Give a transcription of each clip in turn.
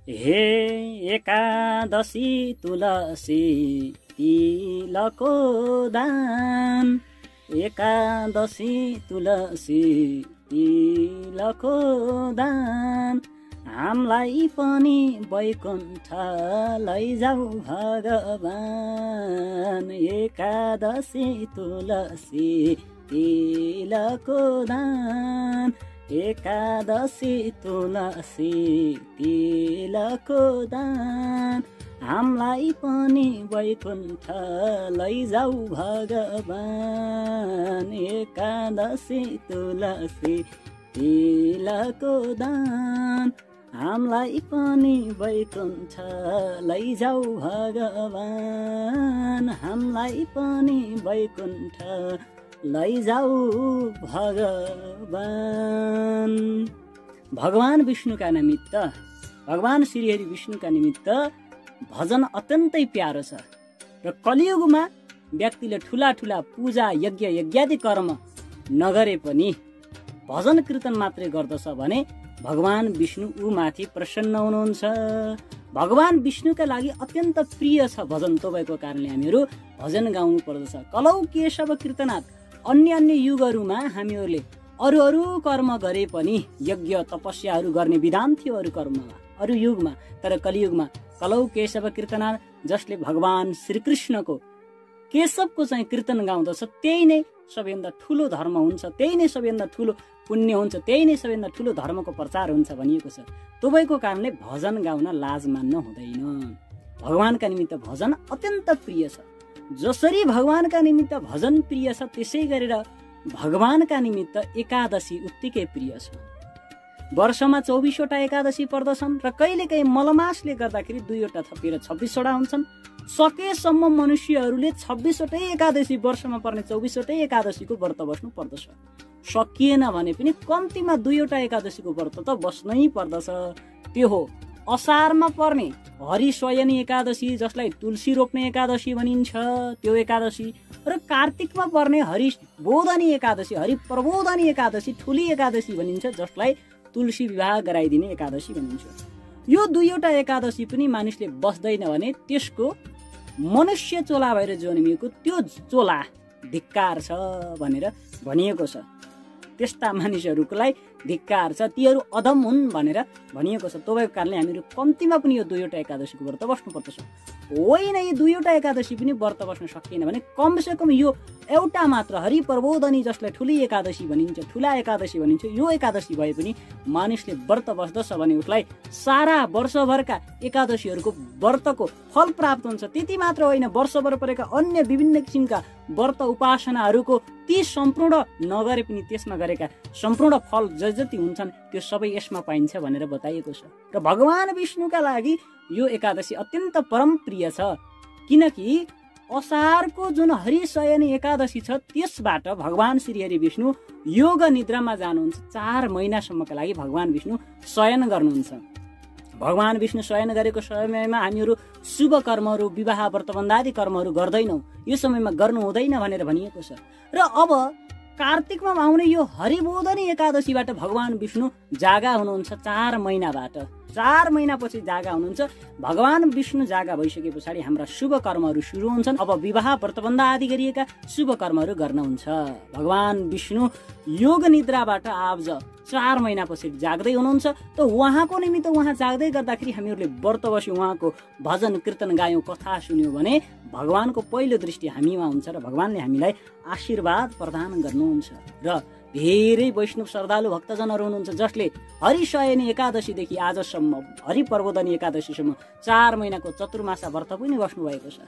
हे एकादशी तुलसी तिलको दान, एकादशी तुलसी तिलको दान, हामीलाई पनि वैकुण्ठ लैजाऊ भगवान। एकादशी तुलसी तिलको दान, एकादशी तुलसी तिलको दान, हामीलाई पनि वैकुण्ठ लैजाऊ भगवान। एकादशी तुलसी तिलको दान, हामीलाई पनि वैकुण्ठ लैजाऊ भगवान, हामीलाई पनि वैकुण्ठ लैजाऊ भगवान। भगवान विष्णुका निमित्त, भगवान श्रीहरि विष्णुका निमित्त भजन अत्यन्तै प्यारो छ र कलियुगमा व्यक्तिले ठुला ठुला पूजा यज्ञ यज्ञादि कर्म नगरे पनि भजन कीर्तन मात्रै गर्दछ भने भगवान विष्णु ऊ माथि प्रसन्न हुनुहुन्छ। भगवान विष्णुका लागि अत्यन्त प्रिय छ भजन, तो भएको कारणले हामीहरू भजन गाउनु पर्दछ। कलौ केशव कीर्तनात्, अन्य अन्य युगहरूमा हामीहरूले अरू अरू कर्म गरे पनि यज्ञ तपस्याहरू गर्ने विधान थियो अरू कर्ममा, अरू युगमा। तर कलियुगमा कलौ केशव कीर्तनात्, जसले भगवान श्रीकृष्णको केशवको चाहिँ कीर्तन गाउँदछ त्यही नै सबैभन्दा ठुलो धर्म हुन्छ, त्यही नै सबैभन्दा ठुलो पुण्य हुन्छ, त्यही नै सबैभन्दा ठुलो धर्मको प्रचार हुन्छ भनिएको छ। त्यो भएको कारणले भजन गाउन लाज मान्न हुँदैन। भगवानका निमित्त भजन अत्यन्त प्रिय छ। जसरी भगवानका निमित्त भजन प्रिय छ त्यसै गरेर भगवानका निमित्त एकादशी उत्तिकै प्रिय छ। वर्षमा 24 वटा एकादशी पर्दछन् र कहिलेकाहीँ मलमासले गर्दाखेरि 2 वटा थपेर 26 वटा हुन्छन्। सकेसम्म मनुष्यहरूले 26 वटै एकादशी, वर्षमा पर्ने 24 वटै एकादशीको व्रत बस्नु पर्दछ। सकिएन भने पनि कम्तीमा 2 वटा एकादशीको व्रत त बस्नै पर्दछ। त्यो हो असारमा पर्ने हरिशयनी एकादशी, जसलाई तुलसी रोप्ने एकादशी भनिन्छ, त्यो एकादशी, र कार्तिकमा पर्ने हरिबोधनी एकादशी, हरिप्रबोधनी एकादशी, ठुली एकादशी भनिन्छ, जसलाई तुलसी विवाह गराइदिने एकादशी भनिन्छ। यो 2 वटा एकादशी पनि मानिसले बस्दैन भने त्यसको मनुष्य चोला भएर जन्मिएको त्यो चोला धिक्कार छ भनेर भनिएको छ। त्यस्ता मानिसहरूलाई धिक्कार छ, तीहरू अधम हुन् भनेर भनिएको छ। त्यो भएको कारणले हामीहरू कम्तीमा पनि यो 2 वटा एकादशीको व्रत बस्नुपर्दछ। होइन यी 2 वटा एकादशी पनि व्रत बस्न सकिएन भने कमसेकम यो एउटा मात्र हरिप्रबोधनी, जसलाई ठुली एकादशी भनिन्छ, ठुला एकादशी भनिन्छ, यो एकादशी भए पनि मानिसले व्रत बस्दछ भने उसलाई सारा वर्षभरका एकादशीहरूको व्रतको फल प्राप्त हुन्छ। त्यति मात्र होइन, वर्षभर परेका अन्य विभिन्न किसिमका व्रत उपासनाहरूको ती सम्पूर्ण नगरे पनि त्यसमा गरेका सम्पूर्ण फल जति हुन्छन् त्यो सबै यसमा पाइन्छ भनेर बताइएको छ। र भगवान विष्णुका लागि यो एकादशी अत्यन्त परम प्रिय छ, किनकि असारको जुन हरिशयनी एकादशी छ त्यसबाट भगवान श्रीहरि विष्णु योग निद्रामा जानुहुन्छ। 4 महिनासम्मका लागि भगवान विष्णु शयन गर्नुहुन्छ। भगवान विष्णु शयन गरेको समयमा हामीहरू शुभ कर्महरू, विवाह व्रतबन्धादि कर्महरू गर्दैनौँ, यो समयमा गर्नु हुँदैन भनेर भनिएको छ। र अब कार्तिकमा आउने यो हरिबोधनी एकादशीबाट भगवान विष्णु जागा हुनुहुन्छ। 4 महिनाबाट, 4 महिनापछि जागा हुनुहुन्छ। भगवान विष्णु जागा भइसके पछाडि हाम्रा शुभ कर्महरू सुरु हुन्छन्। अब विवाह व्रतबन्ध आदि गरिएका शुभ कर्महरू गर्न हुन्छ। भगवान विष्णु योग निद्राबाट आज 4 महिनापछि जाग्दै हुनुहुन्छ। त उहाँको निमित्त उहाँ जाग्दै गर्दाखेरि हामीहरूले व्रत बस्यौँ, उहाँको भजन कीर्तन गायौँ, कथा सुन्यौँ भने भगवानको पहिलो दृष्टि हामीमा हुन्छ र भगवानले हामीलाई आशीर्वाद प्रदान गर्नुहुन्छ। र धेरै वैष्णव श्रद्धालु भक्तजनहरू हुनुहुन्छ जसले हरिशयनी एकादशीदेखि आजसम्म, हरिप्रबोधनी एकादशीसम्म 4 महिनाको चतुर्मासा व्रत पनि बस्नु भएको छ।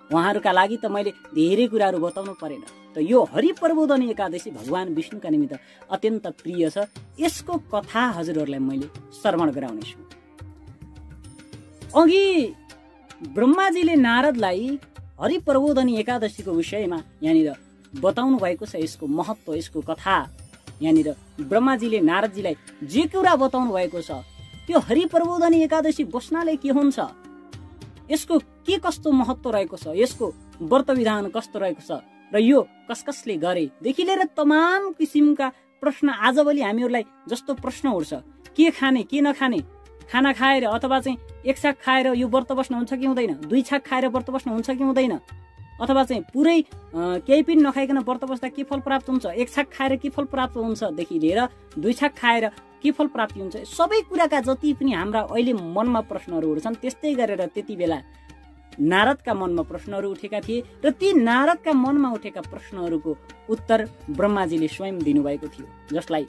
उहाँहरूका लागि त मैले धेरै कुराहरू बताउनु परेन। त यो हरिप्रबोधनी एकादशी भगवान विष्णुका निमित्त अत्यन्त प्रिय छ। यसको कथा हजुरहरूलाई मैले श्रवण गराउनेछु। अघि ब्रह्माजीले नारदलाई हरिप्रबोधनी एकादशीको विषयमा यहाँनिर बताउनु भएको छ। यसको महत्त्व, यसको कथा यहाँनिर ब्रह्माजीले नारदजीलाई जे कुरा बताउनु भएको छ, त्यो हरिप्रबोधनी एकादशी बस्नाले के हुन्छ, यसको के कस्तो महत्त्व रहेको छ, यसको व्रत विधान कस्तो रहेको छ, र यो कसले गरेदेखि लिएर तमाम किसिमका प्रश्न आजभोलि हामीहरूलाई जस्तो प्रश्न उठ्छ, के खाने के नखाने, खाना खाएर अथवा चाहिँ एक छाक खाएर यो व्रत बस्न हुन्छ कि हुँदैन, दुई छाक खाएर व्रत बस्न हुन्छ कि हुँदैन, अथवा चाहिँ पुरै केही पनि नखाइकन व्रत बस्दा के फल प्राप्त हुन्छ, एक छाक खाएर के फल प्राप्त हुन्छ देखि लिएर दुई छाक खाएर के फल प्राप्ति हुन्छ, सबै कुराका जति पनि हाम्रा अहिले मनमा प्रश्नहरू छन् त्यस्तै गरेर त्यति बेला नारदका मनमा प्रश्नहरू उठेका थिए र ती नारदका मनमा उठेका प्रश्नहरूको उत्तर ब्रह्माजीले स्वयं दिनुभएको थियो। जसलाई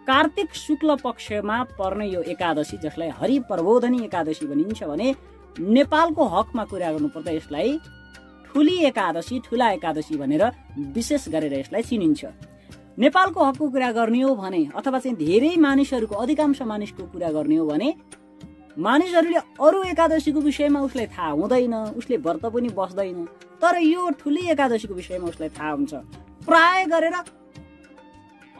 कार्तिक शुक्ल पक्षमा पर्ने यो एकादशी, जसलाई हरि प्रबोधनी एकादशी भनिन्छ भने नेपालको हकमा कुरा गर्नुपर्दा यसलाई ठुली एकादशी, ठुला एकादशी भनेर विशेष गरेर यसलाई चिनिन्छ। नेपालको हकको कुरा गर्ने हो भने अथवा चाहिँ धेरै मानिसहरूको, अधिकांश मानिसको कुरा गर्ने हो भने मानिसहरूले अरू एकादशीको विषयमा उसलाई थाहा हुँदैन, उसले व्रत पनि बस्दैन, तर यो ठुली एकादशीको विषयमा उसलाई थाहा हुन्छ। प्राय गरेर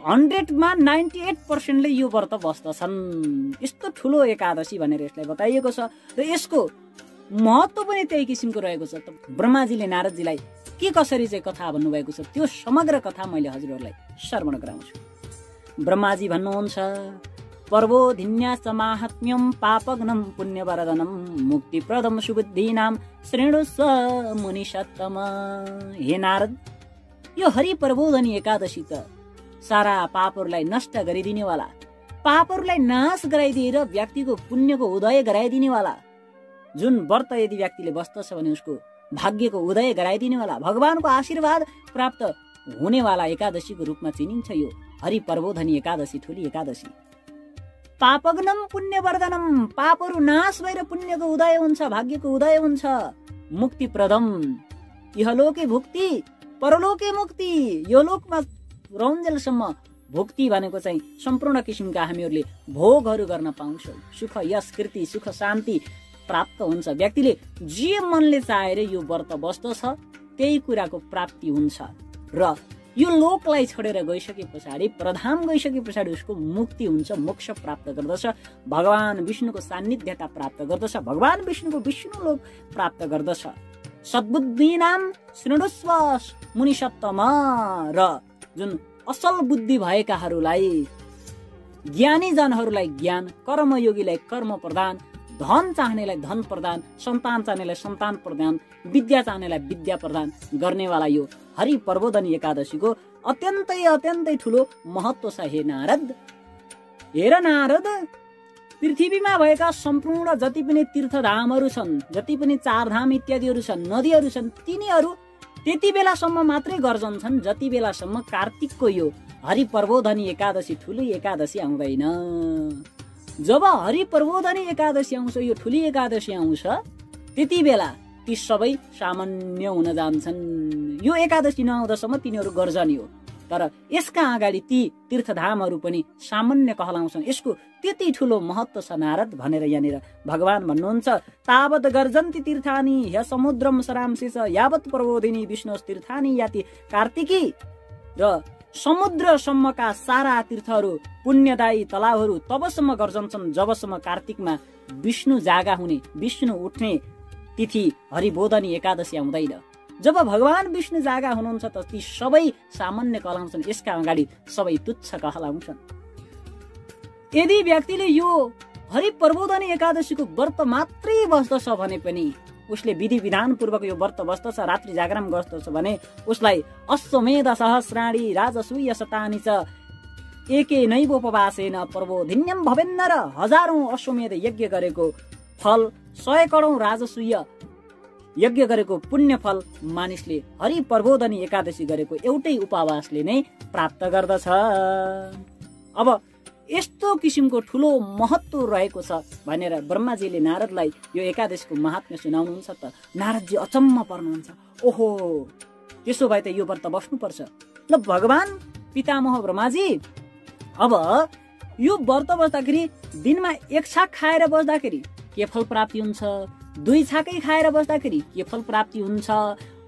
100मा 98%ले यो व्रत बस्दछन्। यस्तो ठुलो एकादशी भनेर यसलाई बताइएको छ र यसको महत्त्व पनि त्यही किसिमको रहेको छ। ब्रह्माजीले नारदजीलाई के कसरी चाहिँ कथा भन्नुभएको छ त्यो समग्र कथा मैले हजुरहरूलाई श्रवण गराउँछु। ब्रह्माजी भन्नुहुन्छ, पर्वोधिन्यास माहात्म्यम पापग्नं पुण्यवर्धनम मुक्तिप्रदम सुबुद्धीनाम श्रेणुस्व मुनिषत्तम। हे नारद, यो हरि प्रबोधनी एकादशी त सारा पापहरूलाई नष्ट गरिदिनेवाला, पापहरूलाई नाश गराइदिएर व्यक्तिको पुण्यको उदय गराइदिनेवाला, जुन व्रत यदि व्यक्तिले बस्दछ भने उसको भाग्यको उदय गराइदिनेवाला, भगवानको आशीर्वाद प्राप्त हुनेवाला एकादशीको रूपमा चिनिन्छ यो हरि प्रबोधनी एकादशी, ठुली एकादशी। पापग्नं पुण्यवर्धनम, पापहरू नाश भएर पुण्यको उदय हुन्छ, भाग्यको उदय हुन्छ। मुक्तिप्रदम, इहलोके भुक्ति परलोके मुक्ति। यो लोकमा रौन्जेलसम्म भुक्ति भनेको चाहिँ सम्पूर्ण किसिमका हामीहरूले भोगहरू गर्न पाउँछौँ, सुख यश कीर्ति सुख शान्ति प्राप्त हुन्छ। व्यक्तिले जे मनले चाहेर यो व्रत बस्दछ त्यही कुराको प्राप्ति हुन्छ र यो लोकलाई छोडेर गइसके पछाडि, प्रधाम गइसके पछाडि उसको मुक्ति हुन्छ, मोक्ष प्राप्त गर्दछ, भगवान विष्णुको सान्निध्यता प्राप्त गर्दछ, भगवान विष्णुको विष्णु लोक प्राप्त गर्दछ। सद्बुद्धिनाम शृणुस्व मुनिषत्तम, र जुन असल बुद्धि भएकाहरूलाई, ज्ञानी जनहरूलाई ज्ञान, कर्मयोगीलाई कर्म प्रदान, धन चाहनेलाई धन प्रदान, सन्तान चाहनेलाई सन्तान प्रदान, विद्या चाहनेलाई विद्या प्रदान गर्नेवाला यो हरि प्रबोधनी एकादशीको अत्यन्तै अत्यन्तै ठुलो महत्व छ। हे नारद, हेर नारद, पृथ्वीमा भएका सम्पूर्ण जति पनि तीर्थधामहरू छन्, जति पनि चारधाम इत्यादिहरू छन्, नदीहरू छन्, तिनीहरू त्यति बेलासम्म मात्रै गर्जन्छन् जति बेलासम्म कार्तिकको यो हरि प्रबोधनी एकादशी, ठुली एकादशी आउँदैन। जब हरि प्रबोधनी एकादशी आउँछ, यो ठुली एकादशी आउँछ, त्यति बेला ती सबै सामान्य हुन जान्छन्। यो एकादशी नआउँदासम्म तिनीहरू गर्जनी हो, तर यसका अगाडि ती तीर्थधामहरू पनि सामान्य कहलाउँछन्। यसको त्यति ठुलो महत्व छ नारद भनेर यहाँनिर भगवान भन्नुहुन्छ। तावत गर्जन्ति तीर्थानि ह्य समुद्रम सरांसिस यावत प्रबोधिनी विष्णुस् तीर्थानि याति कार्तिकी। र समुद्रसम्मका सारा तीर्थहरू, पुण्यदायी तलावहरू तबसम्म गर्जन्छन् जबसम्म कार्तिकमा विष्णु जागा हुने, विष्णु उठ्ने तिथि हरिबोधनी एकादशी आउँदैन। जब भगवान विष्णु जागा हुनुहुन्छ त ती सबै सामान्य कहलाउँछन्, यसका अगाडि सबै तुच्छ कहलाउँछन्। यदि व्यक्तिले यो हरि प्रबोधनी एकादशीको व्रत मात्रै बस्दछ भने पनि, उसले विधि विधान पूर्वक यो व्रत बस्दछ, रात्रि जागरण गर्दछ भने उसलाई अश्वमेध सहस्राणि राजसूय शतानि च एके नैवोपवासेन प्रबोधिन्यम भवेन्नर। हजारौं अश्वमेध यज्ञ गरेको फल, 100 करोड राजसूय यज्ञ गरेको पुण्य फल मानिसले हरि प्रबोधनी एकादशी गरेको एउटै उपवासले नै प्राप्त गर्दछ। अब यस्तो किसिमको ठुलो महत्व रहेको छ भनेर ब्रह्माजीले नारदलाई यो एकादशीको महात्म्य सुनाउनुहुन्छ त नारदजी अचम्म पर्नुहुन्छ। ओहो, त्यसो भए त यो व्रत बस्नुपर्छ। ल भगवान पितामह ब्रह्माजी, अब यो व्रत बस्दाखेरि दिनमा 1 छाक खाएर बस्दाखेरि के फल प्राप्ति हुन्छ, 2 छाकै खाएर बस्दाखेरि के फल प्राप्ति हुन्छ,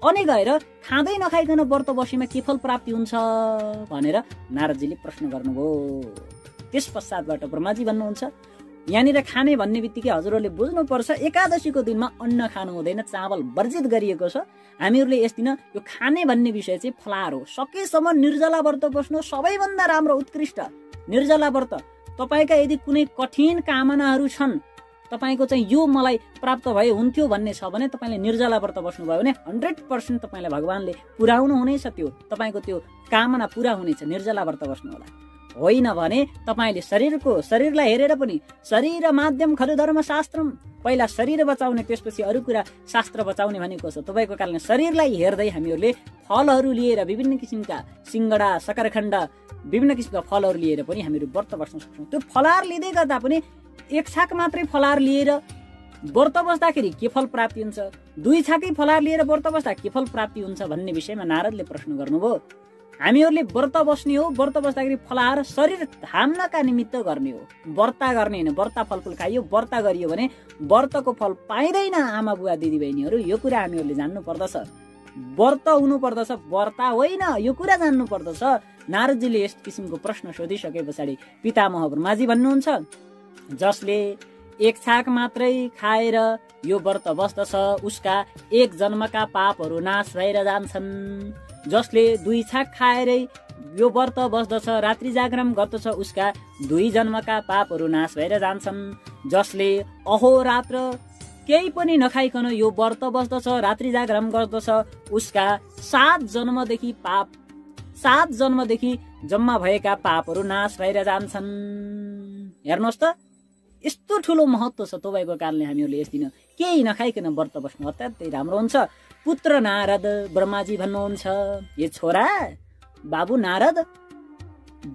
अनि गएर खाँदै नखाइकन व्रत बसेमा के फल प्राप्ति हुन्छ भनेर नारदजीले प्रश्न गर्नुभयो। त्यस पश्चातबाट ब्रह्माजी भन्नुहुन्छ, यहाँनिर खाने भन्ने बित्तिकै हजुरहरूले बुझ्नुपर्छ, एकादशीको दिनमा अन्न खानु हुँदैन, चावल वर्जित गरिएको छ। हामीहरूले यस दिन यो खाने भन्ने विषय चाहिँ फलाहार हो। सकेसम्म निर्जला व्रत बस्नु सबैभन्दा राम्रो उत्कृष्ट। निर्जला व्रत। तपाईका यदि कुनै कठिन कामनाहरू छन्, तपाईको चाहिँ यो मलाई प्राप्त भए हुन्थ्यो भन्ने छ भने तपाईले निर्जला व्रत बस्नुभयो भने 100% तपाईलाई भगवानले पुर्याउनु हुनेछ। त्यो तपाईको त्यो कामना पूरा हुनेछ निर्जला व्रत बस्नु होला। होइन भने तपाईले शरीरलाई हेरेर पनि शरीर माध्यम खलु धर्म शास्त्रम, पहिला शरीर बचाउने त्यसपछि अरू कुरा शास्त्र बचाउने भनेको छ। तपाईँको कारणले शरीरलाई हेर्दै हामीहरूले फलहरू लिएर विभिन्न किसिमका सिङ्गडा सकरखण्ड विभिन्न किसिमका फलहरू लिएर पनि हामीहरू व्रत बस्न सक्छौँ। त्यो फलाहार लिँदै गर्दा पनि एक छाक मात्रै फलाहार लिएर व्रत बस्दाखेरि के फल प्राप्ति हुन्छ, 2 छाकै फलाहार लिएर व्रत बस्दा के फल प्राप्ति हुन्छ भन्ने विषयमा नारदले प्रश्न गर्नुभयो। हामीहरूले व्रत बस्ने हो, व्रत बस्दाखेरि फलाहार शरीर थाम्नका निमित्त गर्ने हो, व्रता गर्ने होइन। व्रता फलफुल खाइयो, व्रता गरियो भने व्रतको फल पाइँदैन आमा बुवा दिदीबहिनीहरू। यो कुरा हामीहरूले जान्नु पर्दछ। व्रत हुनु पर्दछ, व्रता होइन, यो कुरा जान्नु पर्दछ। नारदजीले यस किसिमको प्रश्न सोधिसके पछाडि पितामह ब्रह्माजी भन्नुहुन्छ, जसले एक छाक मात्रै खाएर यो व्रत बस्दछ उसका एक जन्मका पापहरू नाश भएर जान्छन्। जसले 2 छाक खाएरै यो व्रत बस्दछ, रात्रि जागरण गर्दछ, उसका 2 जन्मका पापहरू नाश भएर जान्छन्। जसले अहोरात्र केही पनि नखाइकन यो व्रत बस्दछ, रात्रि जागरण गर्दछ, उसका 7 जन्मदेखि जम्मा भएका पापहरू नाश भएर जान्छन्। हेर्नुहोस् त, यस्तो ठुलो महत्व छ। तपाईँको कारणले हामीहरूले यस दिन केही नखाइकन व्रत बस्नु अत्यन्तै राम्रो हुन्छ। पुत्र नारद ब्रह्माजी भन्नुहुन्छ, ए छोरा बाबु नारद,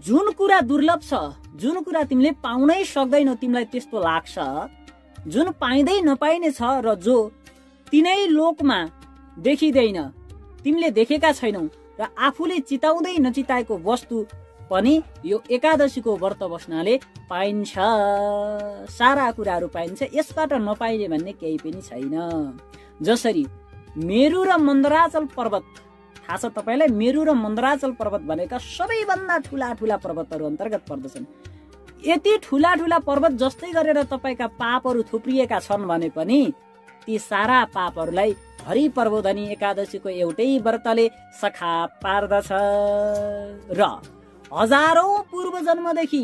जुन कुरा दुर्लभ छ, जुन कुरा तिमीले पाउनै सक्दैनौ, तिमीलाई त्यस्तो लाग्छ, जुन पाइँदै नपाइने छ र जो तिनै लोकमा देखिँदैन, तिमीले देखेका छैनौ र आफूले चिताउँदै नचिताएको वस्तु पनि यो एकादशीको व्रत बस्नाले पाइन्छ। सारा कुराहरू पाइन्छ, यसबाट नपाइने भन्ने केही पनि छैन। जसरी मेरु र मन्दराचल पर्वत, थाहा छ तपाईलाई, मेरु र मन्दराचल पर्वत भनेका सबैभन्दा ठुला ठुला पर्वतहरू अन्तर्गत पर्दछन्। यति ठुला ठुला पर्वत जस्तै गरेर तपाईका पापहरू थुप्रिएका छन् भने पनि ती सारा पापहरूलाई हरि प्रबोधनी एकादशीको एउटै व्रतले सखा पार्दछ। र हजारौं पूर्व जन्मदेखि,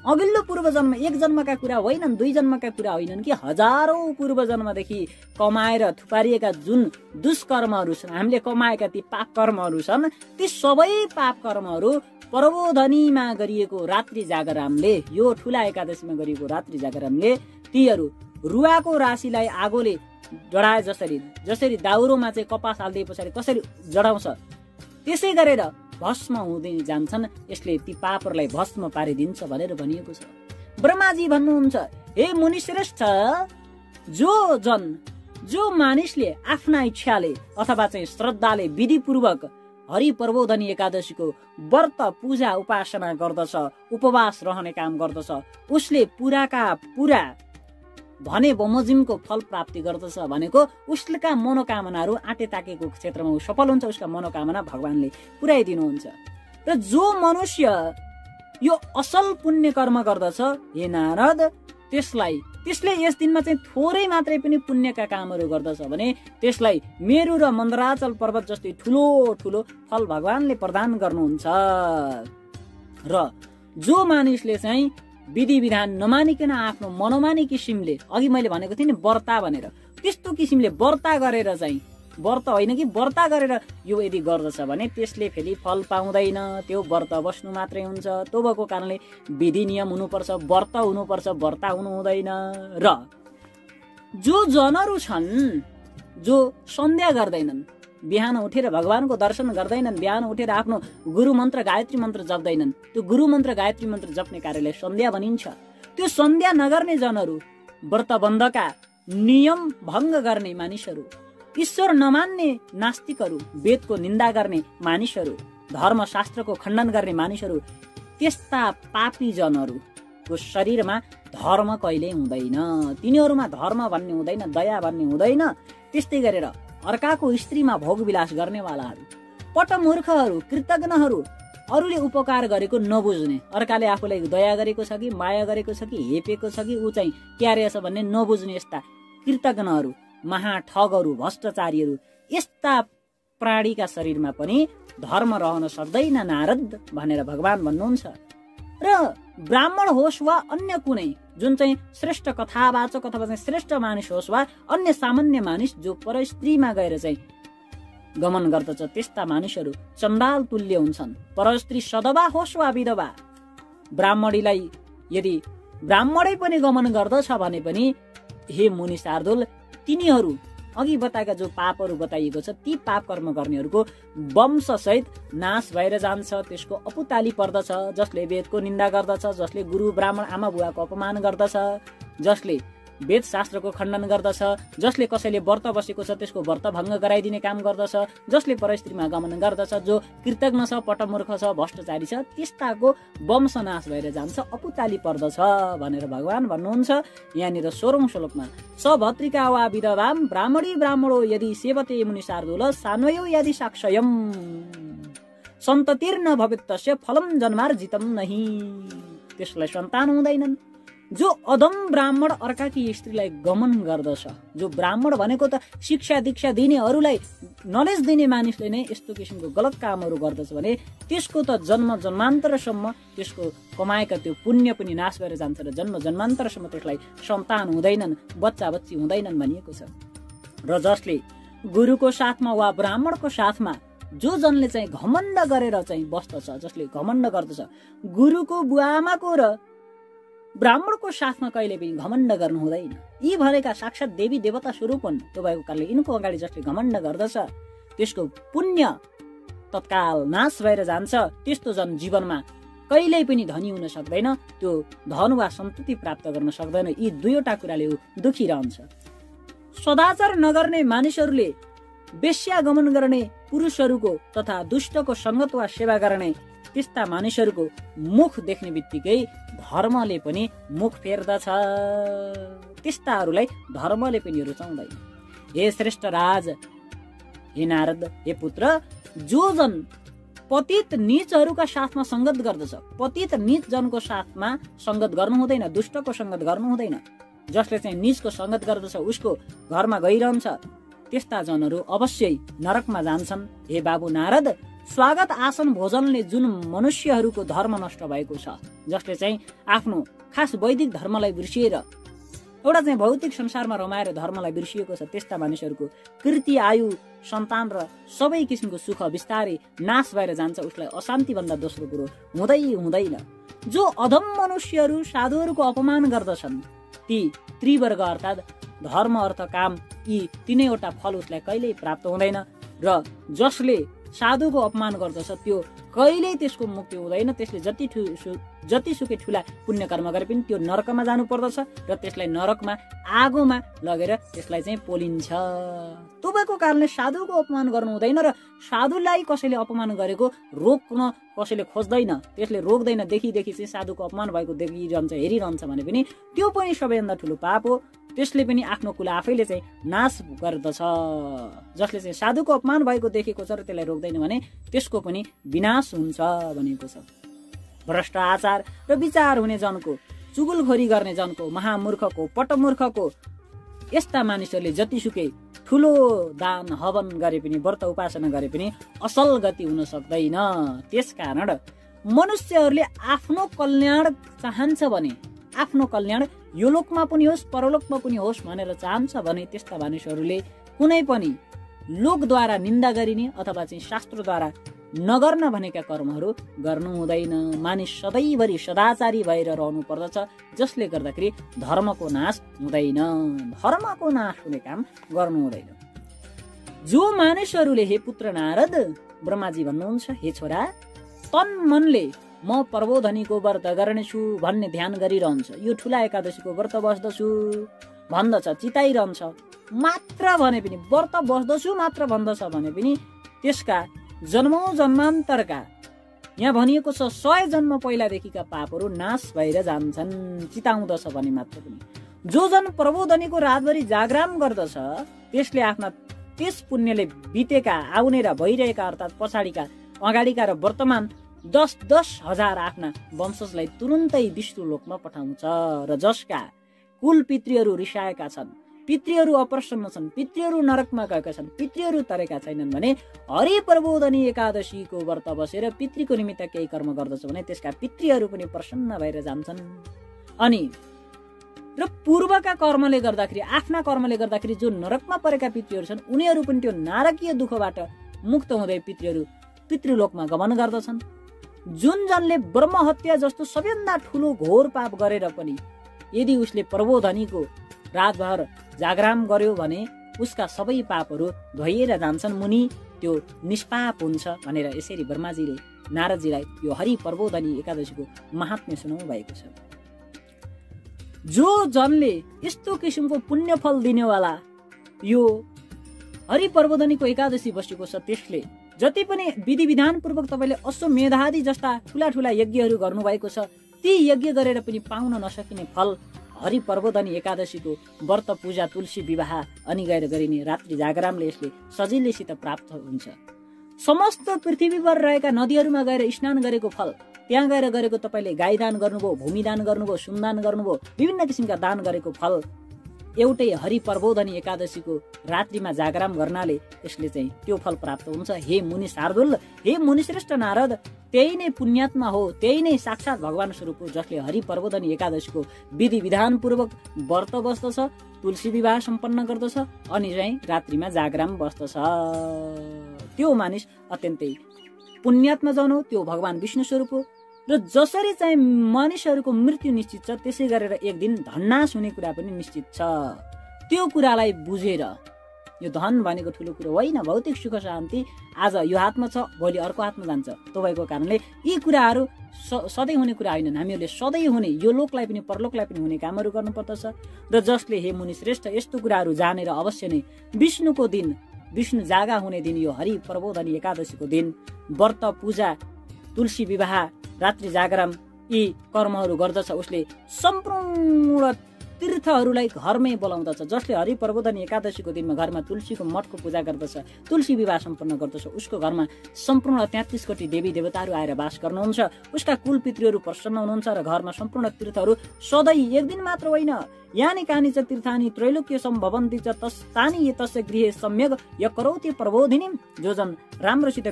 अघिल्लो पूर्व जन्म, 1 जन्मका कुरा होइनन्, 2 जन्मका कुरा होइनन् कि हजारौं पूर्व जन्मदेखि कमाएर थुपारिएका जुन दुष्कर्महरू छन्, हामीले कमाएका ती पाप कर्महरू छन्, ती सबै पाप कर्महरू प्रबोधनीमा गरिएको रात्रि जागरणले, यो ठुला एकादशीमा गरिएको रात्रि जागरणले तीहरू रुवाको राशिलाई आगोले जडाए जसरी दाउरोमा चाहिँ कपास हाल्दै पछाडि कसरी जडाउँछ, त्यसै गरेर भस्म हुँदै जान्छन्। यसले ती पापहरूलाई भस्म पारिदिन्छ भनेर भनिएको छ। ब्रह्माजी भन्नुहुन्छ, हे मुनिश्रेष्ठ, जो मानिसले आफ्ना इच्छाले अथवा चाहिँ श्रद्धाले विधिपूर्वक हरि प्रबोधनी एकादशीको व्रत पूजा उपासना गर्दछ, उपवास रहने काम गर्दछ, उसले पुराका पुरा भने बमोजिमको फल प्राप्ति गर्दछ। भनेको उसका मनोकामनाहरू आँटे ताकेको क्षेत्रमा ऊ सफल हुन्छ, उसका मनोकामना भगवानले पुर्याइदिनुहुन्छ। र जो मनुष्य यो असल पुण्य कर्म गर्दछ, हे नारद, त्यसले यस दिनमा चाहिँ थोरै मात्रै पनि पुण्यका कामहरू गर्दछ भने त्यसलाई मेरु र मन्दराचल पर्वत जस्तै ठुलो ठुलो फल भगवानले प्रदान गर्नुहुन्छ। र जो मानिसले चाहिँ विधि विधान नमानिकन आफ्नो मनोमानी किसिमले, अघि मैले भनेको थिएँ नि व्रता भनेर, त्यस्तो किसिमले व्रता गरेर चाहिँ, व्रत होइन कि व्रता गरेर यो यदि गर्दछ भने त्यसले फेरि फल पाउँदैन, त्यो व्रत बस्नु मात्रै हुन्छ। त्यो भएको कारणले विधि नियम हुनुपर्छ, व्रत हुनुपर्छ, व्रता हुनु हुँदैन। र जो जनहरू छन् जो सन्ध्या गर्दैनन्, बिहान उठेर भगवानको दर्शन गर्दैनन्, बिहान उठेर आफ्नो गुरु मन्त्र गायत्री मन्त्र जप्दैनन्, त्यो गुरु मन्त्र गायत्री मन्त्र जप्ने कार्यलाई सन्ध्या भनिन्छ। त्यो सन्ध्या नगर्ने जनहरू, व्रतबन्धका नियम भङ्ग गर्ने मानिसहरू, ईश्वर नमान्ने नास्तिकहरू, वेदको निन्दा गर्ने मानिसहरू, धर्मशास्त्रको खण्डन गर्ने मानिसहरू, त्यस्ता पापी जनहरूको शरीरमा धर्म कहिल्यै हुँदैन। तिनीहरूमा धर्म भन्ने हुँदैन, दया भन्ने हुँदैन। त्यस्तै गरेर अर्काको स्त्रीमा भोगविलास गर्नेवालाहरू, पटमूर्खहरू, कृतज्ञहरू, अरूले उपकार गरेको नबुझ्ने, अर्काले आफूलाई दया गरेको छ कि माया गरेको छ कि हेपेको छ कि ऊ चाहिँ क्यारे छ भन्ने नबुझ्ने यस्ता कृतज्ञहरू, महाठगहरू, भ्रष्टाचारीहरू, यस्ता प्राणीका शरीरमा पनि धर्म रहन सक्दैन नारद भनेर भगवान भन्नुहुन्छ। र ब्राह्मण होस् वा अन्य कुनै जुन चाहिँ श्रेष्ठ कथावाचक अथवा चाहिँ श्रेष्ठ मानिस होस् वा अन्य सामान्य मानिस जो परस्त्रीमा गएर चाहिँ गमन गर्दछ त्यस्ता मानिसहरू चण्डाल तुल्य हुन्छन्। परस्त्री सदवा होस् वा विधवा, ब्राह्मणीलाई यदि ब्राह्मणै पनि गमन गर्दछ भने पनि हे मुनि शार्दूल, तिनीहरू अघि बताएका जो पापहरू बताइएको छ ती पाप कर्म गर्नेहरूको वंशसहित नाश भएर जान्छ, त्यसको अपुताली पर्दछ। जसले वेदको निन्दा गर्दछ, जसले गुरु ब्राह्मण आमा बुवाको अपमान गर्दछ, जसले वेद शास्त्रको खण्डन गर्दछ, जसले कसैले व्रत बसेको छ त्यसको व्रत भङ्ग गराइदिने काम गर्दछ, जसले परस्त्रीमा गमन गर्दछ, जो कृतज्ञ छ, पटमूर्ख छ, भ्रष्टाचारी छ, त्यस्ताको वंशनाश भएर जान्छ, अपुताली पर्दछ भनेर भगवान भन्नुहुन्छ। यहाँनिर 16औं श्लोकमा सभत्रिका वा विधवाम ब्राह्मणी ब्राह्मणो यदि सेवते मुनि शार्दूल सान्वयो यदि साक्षयम सन्ततिर्न भवितस्य फलम जन्मार्जितम नहि। त्यसलाई सन्तान हुँदैनन्। जो अधम ब्राह्मण अर्काकी स्त्रीलाई गमन गर्दछ, जो ब्राह्मण भनेको त शिक्षा दीक्षा दिनेहरूलाई नलेज दिने मानिसले नै यस्तो किसिमको गलत कामहरू गर्दछ भने त्यसको त जन्म जन्मान्तरसम्म त्यसको कमाएका त्यो पुण्य पनि नाश भएर जान्छ र जन्म जन्मान्तरसम्म त्यसलाई सन्तान हुँदैनन्, बच्चा बच्ची हुँदैनन् भनिएको छ। र जसले गुरुको साथमा वा ब्राह्मणको साथमा जो जनले चाहिँ घमण्ड गरेर चाहिँ बस्दछ, जसले घमण्ड गर्दछ, गुरुको बुवाआमाको र ब्राह्मणको साथमा कहिले पनि घमण्ड गर्नु हुँदैन। यी भनेका साक्षात देवी देवता स्वरूप हुन्। त्यो भएको कारणले यिनको अगाडि जसले घमण्ड गर्दछ त्यसको पुण्य तत्काल नाश भएर जान्छ। त्यस्तो जन जीवनमा कहिल्यै पनि धनी हुन सक्दैन, त्यो धन वा सन्तति प्राप्त गर्न सक्दैन। यी दुईवटा कुराले दुखी रहन्छ। सदाचार नगर्ने मानिसहरूले वेश्या गमन गर्ने पुरुषहरूको तथा दुष्टको सङ्गत वा सेवा गर्ने त्यस्ता मानिसहरूको मुख देख्ने बित्तिकै धर्मले पनि मुख फेर्दछ। त्यस्ताहरूलाई धर्मले पनि रुचाउँदैन। हे श्रेष्ठ राज, हे नारद, हे पुत्र, जो जन पतित नीचहरूका साथमा संगत गर्दछ, पतित नीच जनको साथमा संगत गर्नु हुँदैन, दुष्टको संगत गर्नु हुँदैन। जसले चाहिँ नीचको संगत गर्दछ उसको घरमा गइरहन्छ, त्यस्ता जनहरू अवश्य नरकमा जान्छन्। हे बाबु नारद, स्वागत आसन भोजनले जुन मनुष्यहरूको धर्म नष्ट भएको छ, जसले चाहिँ आफ्नो खास वैदिक धर्मलाई बिर्सिएर एउटा चाहिँ भौतिक संसारमा रमाएर धर्मलाई बिर्सिएको छ, त्यस्ता मानिसहरूको कीर्ति, आयु, सन्तान र सबै किसिमको सुख बिस्तारै नाश भएर जान्छ। उसलाई अशान्ति भन्दा दोस्रो कुरो हुँदैन। जो अधम मनुष्यहरू साधुहरूको अपमान गर्दछन् ती त्रिवर्ग अर्थात् धर्म, अर्थ, काम, यी तीनैवटा फल उसलाई कहिल्यै प्राप्त हुँदैन। र जसले साधुको अपमान गर्दछ त्यो कहिल्यै त्यसको मुक्ति हुँदैन। त्यसले जतिसुकै ठुला पुण्य कर्म गरे पनि त्यो नरकमा जानु पर्दछ र त्यसलाई नरकमा आगोमा लगेर त्यसलाई चाहिँ पोलिन्छ। त्यो भएको कारणले साधुको अपमान गर्नु हुँदैन र साधुलाई कसैले अपमान गरेको रोक्न कसैले खोज्दैन, त्यसले रोक्दैन। देखि चाहिँ साधुको अपमान भएको देखिरहन्छ, हेरिरहन्छ भने पनि त्यो पनि सबैभन्दा ठुलो पाप हो। त्यसले पनि आफ्नो कुल आफैले चाहिँ नाश गर्दछ। जसले चाहिँ साधुको अपमान भएको देखेको छ र त्यसलाई रोक्दैन भने त्यसको पनि विनाश हुन्छ भनेको छ। भ्रष्ट आचार र विचार हुने जनको, चुगुलखोरी गर्ने जनको, महामूर्खको, पटमूर्खको, यस्ता मानिसहरूले जतिसुकै ठुलो दान हवन गरे पनि, व्रत उपासना गरे पनि असल गति हुन सक्दैन। त्यसकारण मनुष्यहरूले आफ्नो कल्याण चाहन्छ भने, आफ्नो कल्याण यो लोकमा पनि होस् परलोकमा पनि होस् भनेर चाहन्छ भने त्यस्ता मानिसहरूले कुनै पनि लोकद्वारा निन्दा गरिने अथवा चाहिँ शास्त्रद्वारा नगर्न भनेका कर्महरू गर्नु हुँदैन। मानिस सधैँभरि सदाचारी भएर रहनु पर्दछ, जसले गर्दाखेरि धर्मको नाश हुँदैन, धर्मको नाश हुने काम गर्नु हुँदैन। जो मानिसहरूले, हे पुत्र नारद, ब्रह्माजी भन्नुहुन्छ, हे छोरा, तन मनले म प्रबोधनीको व्रत गर्नेछु भन्ने ध्यान गरिरहन्छ, यो ठुला एकादशीको व्रत बस्दछु भन्दछ, चिताइरहन्छ मात्र भने पनि, व्रत बस्दछु मात्र भन्दछ भने पनि त्यसका जन्मौं जन्मान्तरका, यहाँ भनिएको छ 100 जन्म पहिलादेखिका पापहरू नाश भएर जान्छन्, चिताउँदछ भने मात्र पनि। जो जन प्रबोधनीको रातभरि जागराम गर्दछ त्यसले आफ्ना त्यस पुण्यले बितेका, आउने र भइरहेका अर्थात् पछाडिका, अगाडिका र वर्तमान 10,000 आफ्ना वंशजलाई तुरुन्तै विष्णु लोकमा पठाउँछ। र जसका कुल पितृहरू रिसाएका छन्, पितृहरू अप्रसन्न छन्, पितृहरू नरकमा गएका छन्, पितृहरू तरेका छैनन् भने हरि प्रबोधनी एकादशीको व्रत बसेर पितृको निमित्त केही कर्म गर्दछ भने त्यसका पितृहरू पनि प्रसन्न भएर जान्छन्। अनि र पूर्वका कर्मले गर्दाखेरि, आफ्ना कर्मले गर्दाखेरि जो नरकमा परेका पितृहरू छन् उनीहरू पनि त्यो नारकीय दुःखबाट मुक्त हुँदै पितृलोकमा गमन गर्दछन्। जुन जनले ब्रह्महत्या जस्तो सबैभन्दा ठुलो घोर पाप गरेर पनि यदि उसले प्रबोधनीको रातभर जागराम गर्यो भने उसका सबै पापहरू धोइएर जान्छन् मुनि, त्यो निष्पाप हुन्छ भनेर यसरी ब्रह्माजीले नारदजीलाई यो हरि प्रबोधनी एकादशीको महात्म्य सुनाउनु भएको छ। जो जनले यस्तो किसिमको पुण्यफल दिनेवाला यो हरि प्रबोधनीको एकादशी बसेको छ त्यसले जति पनि विधि विधान पूर्वक तपाईँले अश्वमेधादि जस्ता ठुला ठुला यज्ञहरू गर्नुभएको छ ती यज्ञ गरेर पनि पाउन नसकिने फल हरि प्रबोधनी एकादशीको व्रत पूजा तुलसी विवाह अनि गएर गरिने रात्रि जागरामले यसले सजिलैसित प्राप्त हुन्छ। समस्त पृथ्वीभर रहेका नदीहरूमा गएर स्नान गरेको फल, त्यहाँ गएर गरेको तपाईँले गाई दान गर्नुभयो, भूमिदान गर्नुभयो, सुनदान गर्नुभयो, विभिन्न किसिमका दान गरेको फल एउटै हरि प्रबोधनी एकादशीको रात्रिमा जागराम गर्नाले यसले चाहिँ त्यो फल प्राप्त हुन्छ। हे मुनि शार्दुल, हे मुनिश्रेष्ठ नारद, त्यही नै पुण्यात्मा हो, त्यही नै साक्षात भगवान स्वरूप हो जसले हरि प्रबोधनी एकादशीको विधि विधान पूर्वक व्रत बस्दछ, तुलसी विवाह सम्पन्न गर्दछ अनि चाहिँ रात्रिमा जागराम बस्दछ। त्यो मानिस अत्यन्तै पुण्यात्मा जन हो, त्यो भगवान विष्णु स्वरूप हो। र जसरी चाहिँ मानिसहरूको मृत्यु निश्चित छ त्यसै गरेर एक दिन धन्नास हुने कुरा पनि निश्चित छ। त्यो कुरालाई बुझेर यो धन भनेको ठुलो कुरो होइन, भौतिक सुख शान्ति आज यो हातमा छ भोलि अर्को हातमा जान्छ। त्यो भएको कारणले यी कुराहरू सधैँ हुने कुरा होइनन्। हामीहरूले सधैँ हुने यो लोकलाई पनि परलोकलाई पनि हुने कामहरू गर्नुपर्दछ। र जसले हे मुनि श्रेष्ठ यस्तो कुराहरू जानेर अवश्य नै विष्णुको दिन, विष्णु जागा हुने दिन, यो हरि प्रबोधनी एकादशीको दिन व्रत पूजा तुलसी विवाह रात्रि जागराम यी कर्महरू गर्दछ उसले सम्पूर्ण तीर्थहरूलाई घरमै बोलाउँदछ। जसले हरि प्रबोधनी एकादशीको दिनमा घरमा तुलसीको मठको पूजा गर्दछ, तुलसी विवाह सम्पन्न गर्दछ, उसको घरमा सम्पूर्ण 33 कोटी देवी देवताहरू आएर वास गर्नुहुन्छ, उसका कुल पितृहरू प्रसन्न हुनुहुन्छ र घरमा सम्पूर्ण तीर्थहरू सधैँ एक दिन मात्र होइन, यानि कानि च तीर्थानि त्रैलोक्य सम्भवन्ति च तस्तानि तस्य गृहे सम्यक य करोति प्रबोधिनी। जो जन राम्रोसित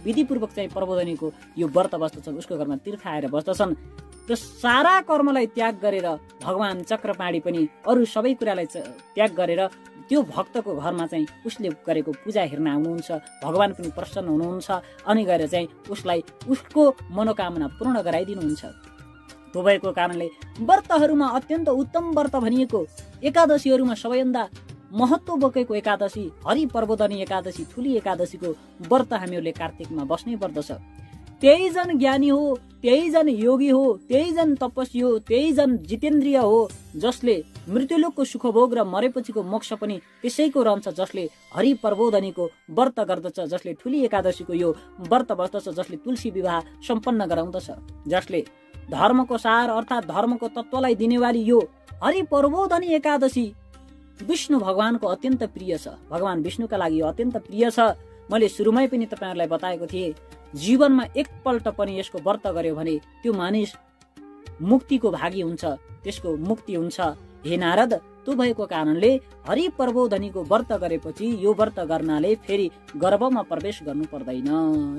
विधिपूर्वक चाहिँ प्रबोधनीको यो व्रत बस्दछन् उसको घरमा तीर्थ आएर बस्दछन् र सारा कर्मलाई त्याग गरेर भगवान चक्रपाणी पनि अरू सबै कुरालाई त्याग गरेर त्यो भक्तको घरमा चाहिँ उसले गरेको पूजा हेर्न आउनुहुन्छ, भगवान पनि प्रसन्न हुनुहुन्छ अनि गएर चाहिँ उसलाई उसको मनोकामना पूर्ण गराइदिनुहुन्छ। त्यो भएको कारणले व्रतहरूमा अत्यन्त उत्तम व्रत भनिएको एकादशीहरूमा सबैभन्दा महत्त्व बोकेको एकादशी हरि प्रबोधनी एकादशी ठुली एकादशीको व्रत हामीहरूले कार्तिकमा बस्नै पर्दछ। त्यही जन ज्ञानी हो, त्यही जन योगी हो, त्यही जन तपस्वी हो, त्यही जन जितेन्द्रिय हो जसले मृत्युलोकको सुखभोग र मरेपछिको मोक्ष पनि त्यसैको रहन्छ, जसले हरि प्रबोधनीको व्रत गर्दछ, जसले ठुली एकादशीको यो व्रत बस्दछ, जसले तुलसी विवाह सम्पन्न गराउँदछ, जसले धर्मको सार अर्थात् धर्मको तत्त्वलाई दिनेवाली यो हरि प्रबोधनी एकादशी विष्णु भगवानको अत्यन्त प्रिय छ। भगवान विष्णुका लागि यो अत्यन्त प्रिय छ। मैले सुरुमै पनि तपाईहरुलाई बताएको थिएँ, जीवनमा एकपल्ट पनि यसको व्रत गर्यो भने त्यो मानिस मुक्तिको भागी हुन्छ, त्यसको मुक्ति हुन्छ। हे नारद, त्यो भएको कारणले हरि प्रबोधनीको व्रत गरेपछि यो व्रत गर्नाले फेरि गर्भमा प्रवेश गर्नु पर्दैन,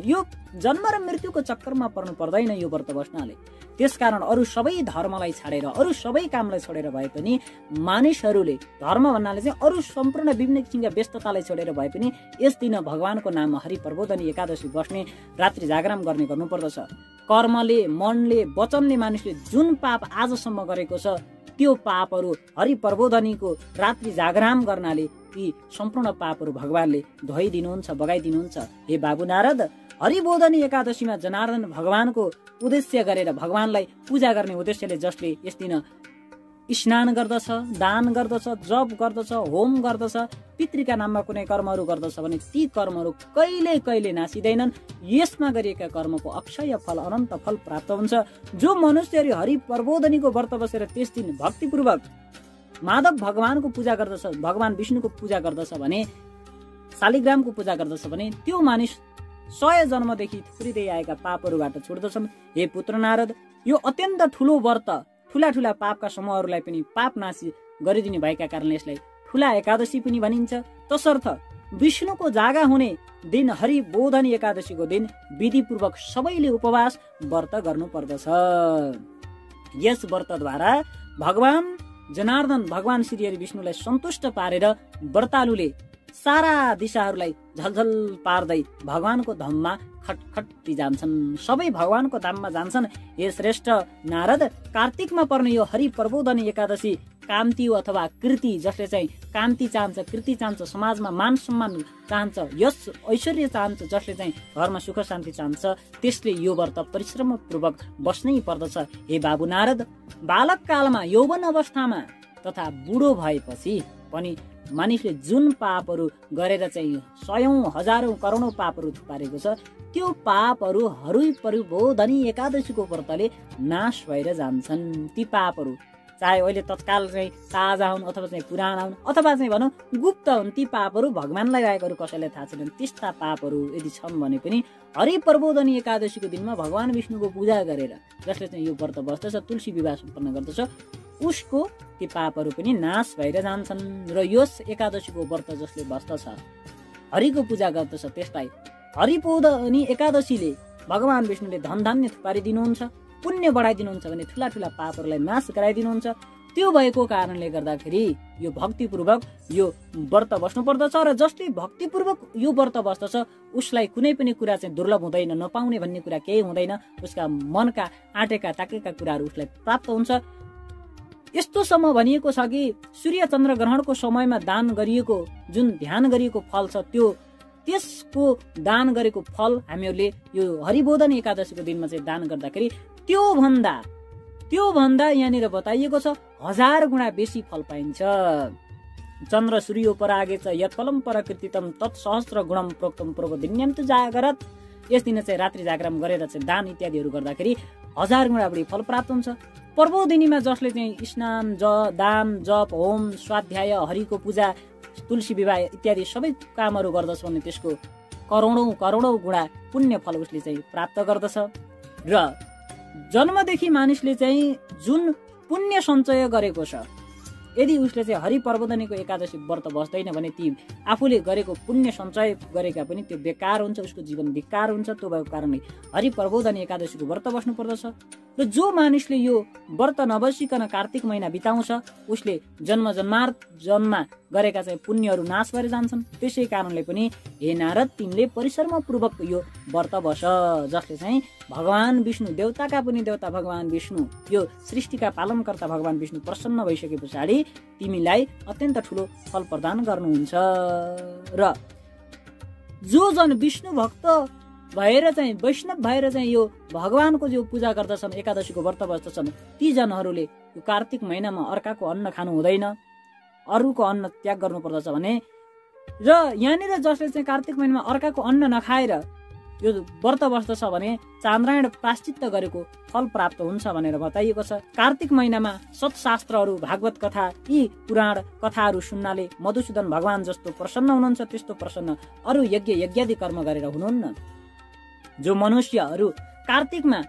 यो जन्म र मृत्युको चक्करमा पर्नु पर्दैन यो व्रत बस्नाले। त्यसकारण अरू सबै धर्मलाई छाडेर, अरू सबै कामलाई छोडेर भए पनि मानिसहरूले धर्म भन्नाले चाहिँ अरू सम्पूर्ण विभिन्न किसिमका व्यस्ततालाई छोडेर भए पनि यस दिन भगवानको नाममा हरि प्रबोधनी एकादशी बस्ने, रात्रि जागराम गर्ने गर्नुपर्दछ। कर्मले, मनले, वचनले मानिसले जुन पाप आजसम्म गरेको छ त्यो पापहरू हरि प्रबोधनीको रात्रि जागराम गर्नाले ती सम्पूर्ण पापहरू भगवानले धोइदिनुहुन्छ, बगाइदिनुहुन्छ। हे बाबु नारद, हरिबोधनी एकादशीमा जनार्दन भगवानको उद्देश्य गरेर भगवानलाई पूजा गर्ने उद्देश्यले जसले यस दिन स्नान गर्दछ, दान गर्दछ, जप गर्दछ, होम गर्दछ, पितृका नाममा कुनै कर्महरू गर्दछ भने ती कर्महरू कहिले कहिले नासिँदैनन्। यसमा गरिएका कर्मको अक्षय फल, अनन्त फल प्राप्त हुन्छ। जो मनुष्यहरू हरि प्रबोधनीको व्रत बसेर त्यस दिन भक्तिपूर्वक माधव भगवानको पूजा गर्दछ, भगवान विष्णुको पूजा गर्दछ भने, शालिग्रामको पूजा गर्दछ भने त्यो मानिस 100 जन्मदेखि थुरिँदै आएका पापहरूबाट छुट्दछन्। हे पुत्र नारद, यो अत्यन्त ठुलो व्रत ठुला ठुला पापका समूहहरूलाई पनि पाप नाशी गरिदिने भएका कारणले यसलाई ठुला एकादशी पनि भनिन्छ। तसर्थ विष्णुको जागा हुने दिन हरिबोधन एकादशीको दिन विधिपूर्वक सबैले उपवास व्रत गर्नुपर्दछ। यस व्रतद्वारा भगवान जनार्दन भगवान श्री हरि विष्णुलाई सन्तुष्ट पारेर व्रतालुले सारा दिशाहरूलाई झलझल पार्दै भगवानको धाममा खटखटी जान्छन्, सबै भगवानको धाममा जान्छन्। हे श्रेष्ठ नारद, कार्तिकमा पर्ने यो हरि प्रबोधन एकादशी कान्ति अथवा कृति, जसले चाहिँ कान्ति चाहन्छ, कृति चाहन्छ, समाजमा मान सम्मान चाहन्छ, यश ऐश्वर्य चाहन्छ, जसले चाहिँ घरमा सुख शान्ति चाहन्छ, त्यसले यो व्रत परिश्रमपूर्वक बस्नै पर्दछ। हे बाबु नारद, बालक कालमा यौवन अवस्थामा तथा बुढो भएपछि पनि मानिसले जुन पापहरू गरेर चाहिँ सयौं हजारौं करोडौं पापहरू थुपारेको छ, त्यो पापहरू हरि प्रबोधनी एकादशीको व्रतले नाश भएर जान्छन्। ती पापहरू चाहे अहिले तत्काल चाहिँ ताजा हुन् अथवा चाहिँ पुराना हुन् अथवा चाहिँ भनौँ गुप्त हुन्, ती पापहरू भगवानलाई लागेकोहरू कसैलाई थाहा छैनन्। त्यस्ता पापहरू यदि छन् भने पनि हरि प्रबोधनी एकादशीको दिनमा भगवान विष्णुको पूजा गरेर जसले चाहिँ यो व्रत बस्दछ, तुलसी विवाह सम्पन्न गर्दछ, उसको ती पापहरू पनि नाश भएर जान्छन्। र यस एकादशीको व्रत जसले बस्दछ, हरिको पूजा गर्दछ, त्यसलाई हरिप्रबोधनी एकादशीले भगवान विष्णुले धन धान्य थुपारिदिनुहुन्छ, पुण्य बढाइदिनुहुन्छ भने ठुला ठुला पापहरूलाई नाश गराइदिनुहुन्छ। त्यो भएको कारणले गर्दाखेरि यो भक्तिपूर्वक यो व्रत बस्नु पर्दछ। र जसले भक्तिपूर्वक यो व्रत बस्दछ उसलाई कुनै पनि कुरा चाहिँ दुर्लभ हुँदैन, नपाउने भन्ने कुरा केही हुँदैन। उसका मनका आँटेका ताकेका कुराहरू उसलाई प्राप्त हुन्छ। यस्तोसम्म भनिएको छ कि सूर्य चन्द्र ग्रहणको समयमा दान गरिएको जुन ध्यान गरिएको फल छ, त्यसको दान गरेको फल हामीहरूले यो हरिबोधन एकादशीको दिनमा चाहिँ दान गर्दाखेरि त्यो भन्दा यहाँनिर बताइएको छ 1000 गुणा बेसी फल पाइन्छ। चन्द्र सूर्यो परागे च यत्फलम प्रकृतितम तत्सहस्र गुणम प्रोक्तम पूर्वदिन्यम तु जागरत। यस दिन चाहिँ रात्रि जागरण गरेर चाहिँ दान इत्यादिहरू गर्दाखेरि 1000 गुणा बढी फल प्राप्त हुन्छ। पर्वदिनीमा जसले चाहिँ स्नान, दान, जप, होम, स्वाध्याय, हरिको पूजा, तुलसी विवाह इत्यादि सबै कामहरू गर्दछ भने त्यसको करोडौं गुणा पुण्य फल उसले चाहिँ प्राप्त गर्दछ। र जन्मदेखि मानिसले चाहिँ जुन पुण्य सञ्चय गरेको छ, यदि उसले चाहिँ हरि प्रबोधनीको एकादशी व्रत बस्दैन भने ती आफूले गरेको पुण्य सञ्चय गरेका पनि त्यो बेकार हुन्छ, उसको जीवन बेकार हुन्छ। त्यो भएको कारणले हरि प्रबोधनी एकादशीको व्रत बस्नु पर्दछ। र जो मानिसले यो व्रत नबसिकन कार्तिक महिना बिताउँछ उसले जन्ममा गरेका चाहिँ पुण्यहरू नाश भएर जान्छन्। त्यसै कारणले पनि हे नारद, तिमीले परिश्रमपूर्वक यो व्रत बस, जसले चाहिँ भगवान विष्णु, देवताका पनि देवता भगवान विष्णु, यो सृष्टिका पालनकर्ता भगवान विष्णु प्रसन्न भइसके पछाडि तिमीलाई अत्यन्त ठुलो फल प्रदान गर्नुहुन्छ। र जो जन विष्णु भक्त भएर चाहिँ वैष्णव भएर चाहिँ यो भगवानको जो पूजा गर्दछन्, एकादशीको व्रत बस्दछन्, ती जनहरूले यो कार्तिक महिनामा अर्काको अन्न खानु हुँदैन, अरूको अन्न त्याग गर्नुपर्दछ भने। र यहाँनिर जसले चाहिँ कार्तिक महिनामा अर्काको अन्न नखाएर यो व्रत बस्दछ भने चान्द्रायण प्रायश्चित्त गरेको फल प्राप्त हुन्छ भनेर बताइएको छ। कार्तिक महिनामा सत्शास्त्रहरू, भागवत कथा, यी पुराण कथाहरू सुन्नाले मधुसूदन भगवान जस्तो प्रसन्न हुनुहुन्छ, त्यस्तो प्रसन्न अरू यज्ञादि कर्म गरेर हुनुहुन्न। जो मनुष्यहरू कार्तिकमा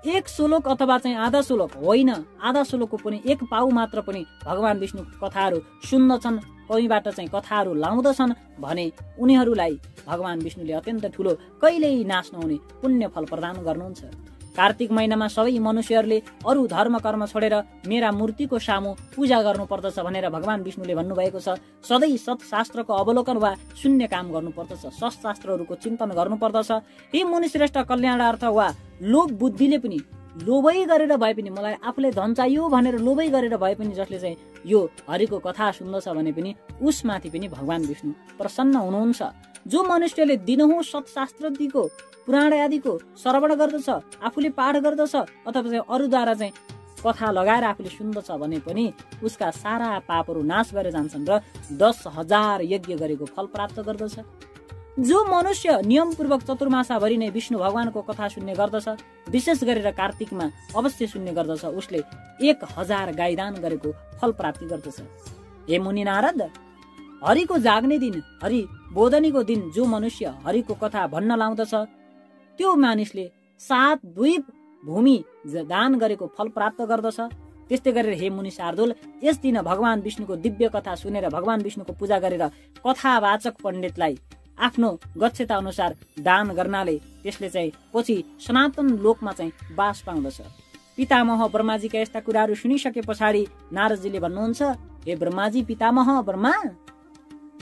1 श्लोक अथवा चाहिँ आधा श्लोक होइन, आधा श्लोकको पनि 1 पाउ मात्र पनि भगवान विष्णुको कथाहरू सुन्दछन्, कहीँबाट चाहिँ कथाहरू लाउँदछन् भने उनीहरूलाई भगवान विष्णुले अत्यन्त ठुलो कहिल्यै नाश नहुने पुण्य फल प्रदान गर्नुहुन्छ। कार्तिक महिनामा सबै मनुष्यहरूले अरू धर्म कर्म छोडेर मेरा मूर्तिको सामु पूजा गर्नुपर्दछ भनेर भगवान विष्णुले भन्नुभएको छ। सधैँ सत्शास्त्रको अवलोकन वा शून्य काम गर्नुपर्दछ, सत्शास्त्रहरूको चिन्तन गर्नुपर्दछ। यी मुनिश्रेष्ठ कल्याणार्थ वा लोभ बुद्धिले पनि लोभै गरेर भए पनि, मलाई आफूले धन चाहियो भनेर लोभै गरेर भए पनि जसले चाहिँ यो हरिको कथा सुन्दछ भने पनि उसमाथि पनि भगवान विष्णु प्रसन्न हुनुहुन्छ। जो मनुष्यले दिनहुँ सत्शास्त्रदिको पुराण आदिको श्रवण गर्दछ, आफूले पाठ गर्दछ अथवा चाहिँ अरूद्वारा चाहिँ कथा लगाएर आफूले सुन्दछ भने पनि उसका सारा पापहरू नाश भएर जान्छन् र 10,000 यज्ञ गरेको फल प्राप्त गर्दछ। जो मनुष्य नियमपूर्वक चतुर्मासाभरि नै विष्णु भगवानको कथा सुन्ने गर्दछ, विशेष गरेर कार्तिकमा अवश्य सुन्ने गर्दछ, उसले 1000 गाईदान गरेको फल प्राप्ति गर्दछ। हे मुनि नारद, हरिको जाग्ने दिन, हरि बोधनीको दिन जो मनुष्य हरिको कथा भन्न लाउँदछ त्यो मानिसले 7 द्वीप भूमि दान गरेको फल प्राप्त गर्दछ। त्यस्तै गरेर हे मुनि शार्दुल, यस दिन भगवान विष्णुको दिव्य कथा सुनेर भगवान विष्णुको पूजा गरेर कथावाचक पण्डितलाई आफ्नो गच्छता अनुसार दान गर्नाले त्यसले चाहिँ पछि सनातन लोकमा चाहिँ बास पाउँदछ। पितामह ब्रह्माजीका यस्ता कुराहरू सुनिसके पछाडि नारदजीले भन्नुहुन्छ, हे ब्रह्माजी पितामह ब्रह्मा,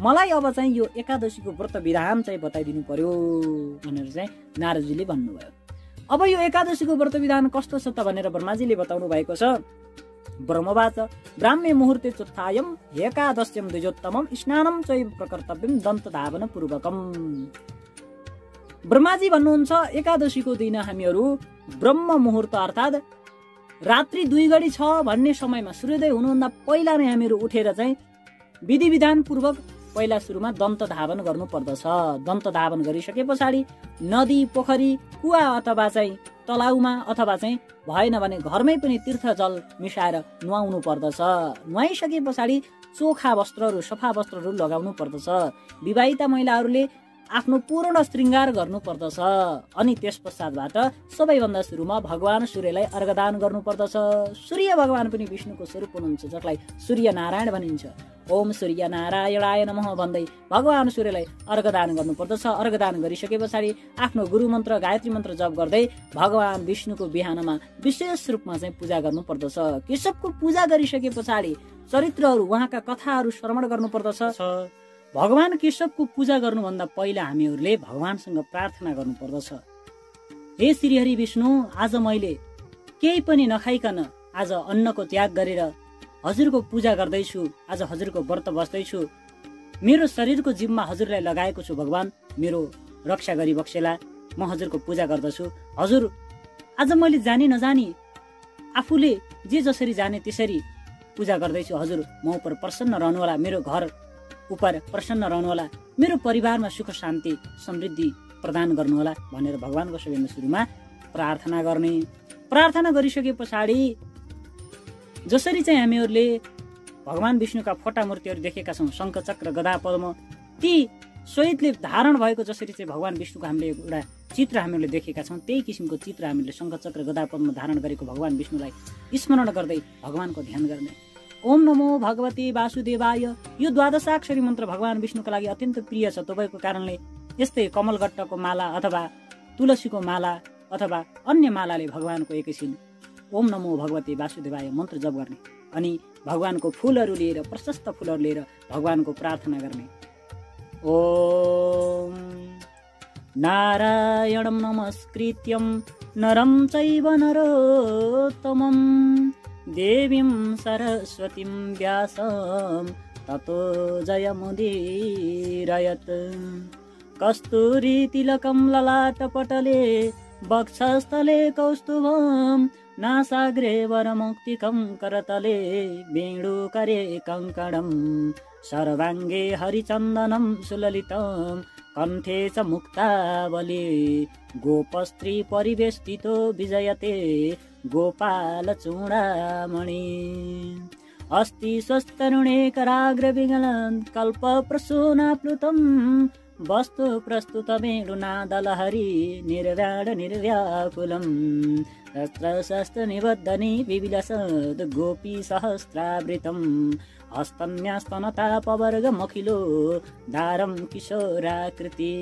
मलाई अब चाहिँ यो एकादशीको व्रत विधान चाहिँ बताइदिनु पर्यो भनेर चाहिँ नारदजीले भन्नुभयो। अब यो एकादशीको व्रत विधान कस्तो छ त भनेर ब्रह्माजीले बताउनु भएको छ। ब्रह्मवाच ब्राह्मे मुहूर्ते चोत्थायम एकादश्यम द्विजोत्तमम स्नानम चैव प्रकर्तव्यम दन्तधावन पूर्वकम। ब्रह्माजी भन्नुहुन्छ, एकादशीको दिन हामीहरू ब्रह्म मुहूर्त अर्थात् रात्रि 2 घडी छ भन्ने समयमा सूर्योदय हुनुभन्दा पहिला नै हामीहरू उठेर चाहिँ विधि विधान पूर्वक पहिला सुरुमा दन्त धावन गर्नु पर्दछ। दन्त धावन गरिसके पछाडि नदी पोखरी कुवा अथवा चाहिँ तलाउमा अथवा चाहिँ भएन भने घरमै पनि तीर्थ जल मिसाएर नुहाउनु पर्दछ। नुहाइसके पछाडि चोखा वस्त्रहरू सफा वस्त्रहरू लगाउनु पर्दछ। विवाहिता महिलाहरूले आफ्नो पूर्ण श्रृङ्गार गर्नु पर्दछ। अनि त्यस पश्चातबाट सबैभन्दा सुरुमा भगवान सूर्यलाई अर्घदान गर्नु पर्दछ। सूर्य भगवान पनि विष्णुको स्वरूप हुनुहुन्छ, जसलाई सूर्य नारायण भनिन्छ। ओम सूर्य नारायणाय नमः भन्दै भगवान सूर्यलाई अर्घदान गर्नु पर्दछ। अर्घदान गरिसके पछाडि आफ्नो गुरु मन्त्र गायत्री मन्त्र जप गर्दै भगवान विष्णुको बिहानमा विशेष रूपमा चाहिँ पूजा गर्नु पर्दछ। केशवको पूजा गरिसके पछाडि चरित्रहरू उहाँका कथाहरू श्रवण गर्नु पर्दछ। भगवान केशवको पूजा गर्नुभन्दा पहिला हामीहरूले भगवानसँग प्रार्थना गर्नु पर्दछ। हे श्रीहरि विष्णु, आज मैले केही पनि नखाइकन आज अन्नको त्याग गरेर हजुरको पूजा गर्दैछु। आज हजुरको व्रत बस्दैछु। मेरो शरीरको जिम्मा हजुरलाई लगाएको छु। भगवान मेरो रक्षा गरी बक्सेला। म हजुरको पूजा गर्दछु। हजुर, आज मैले जानी नजानी आफूले जे जसरी जाने त्यसरी पूजा गर्दैछु। हजुर म उपर प्रसन्न रहनुहोला, मेरो घर उपर प्रसन्न रहनुहोला, मेरो परिवारमा सुख शान्ति समृद्धि प्रदान गर्नुहोला भनेर भगवानको सबैभन्दा सुरुमा प्रार्थना गर्ने। प्रार्थना गरिसके पछाडि जसरी चाहिँ हामीहरूले भगवान विष्णुका फोटा मूर्तिहरू देखेका छौँ, शङ्ख चक्र गदा पद्म, ती सहितले धारण भएको जसरी चाहिँ भगवान विष्णुको हामीले एउटा चित्र हामीहरूले देखेका छौँ, त्यही किसिमको चित्र हामीले शङ्ख चक्र गदा पद्म धारण गरेको भगवान विष्णुलाई स्मरण गर्दै भगवानको ध्यान गर्ने। ओम नमो भगवते वासुदेवाय। यो 12 मन्त्र भगवान विष्णुको लागि अत्यन्त प्रिय छ। तपाईँको कारणले यस्तै कमलगट्टको माला अथवा तुलसीको माला अथवा अन्य मालाले भगवानको एकैछिन ओम नमो भगवते वासुदेवाय मन्त्र जप गर्ने अनि भगवानको फुलहरू लिएर प्रशस्त फुलहरू लिएर भगवानको प्रार्थना गर्ने। ओम नारायणं नमस्कृत्यं नरं चैव नरोत्तमं देवीं सरस्वतीं व्यासं ततो जयमुदीरयत्। कस्तूरी तिलकं ललाटपटले वक्षस्थले कौस्तुभं नासाग्रे वरमुक्तिकं करतले वेणुकरे कङ्कणं सर्वाङ्गे हरिचन्दनं सुललितं कण्ठे च मुक्तावली गोपस्त्री परिवेष्टितो विजयते गोपालचूडामणि। अस्ति स्वस्तरुणे कराग्रविगलं कल्पप्रसूनाप्लुतं वस्तु प्रस्तुतवेणुनादलहरि निर्व्याड निर्व्याकुलं शस्त्रशस्त्रनिबद्धनि विविलसद् गोपी सहस्रावृतम् हस्तन्यास्तनतापवर्गमखिलो दारं किशोराकृति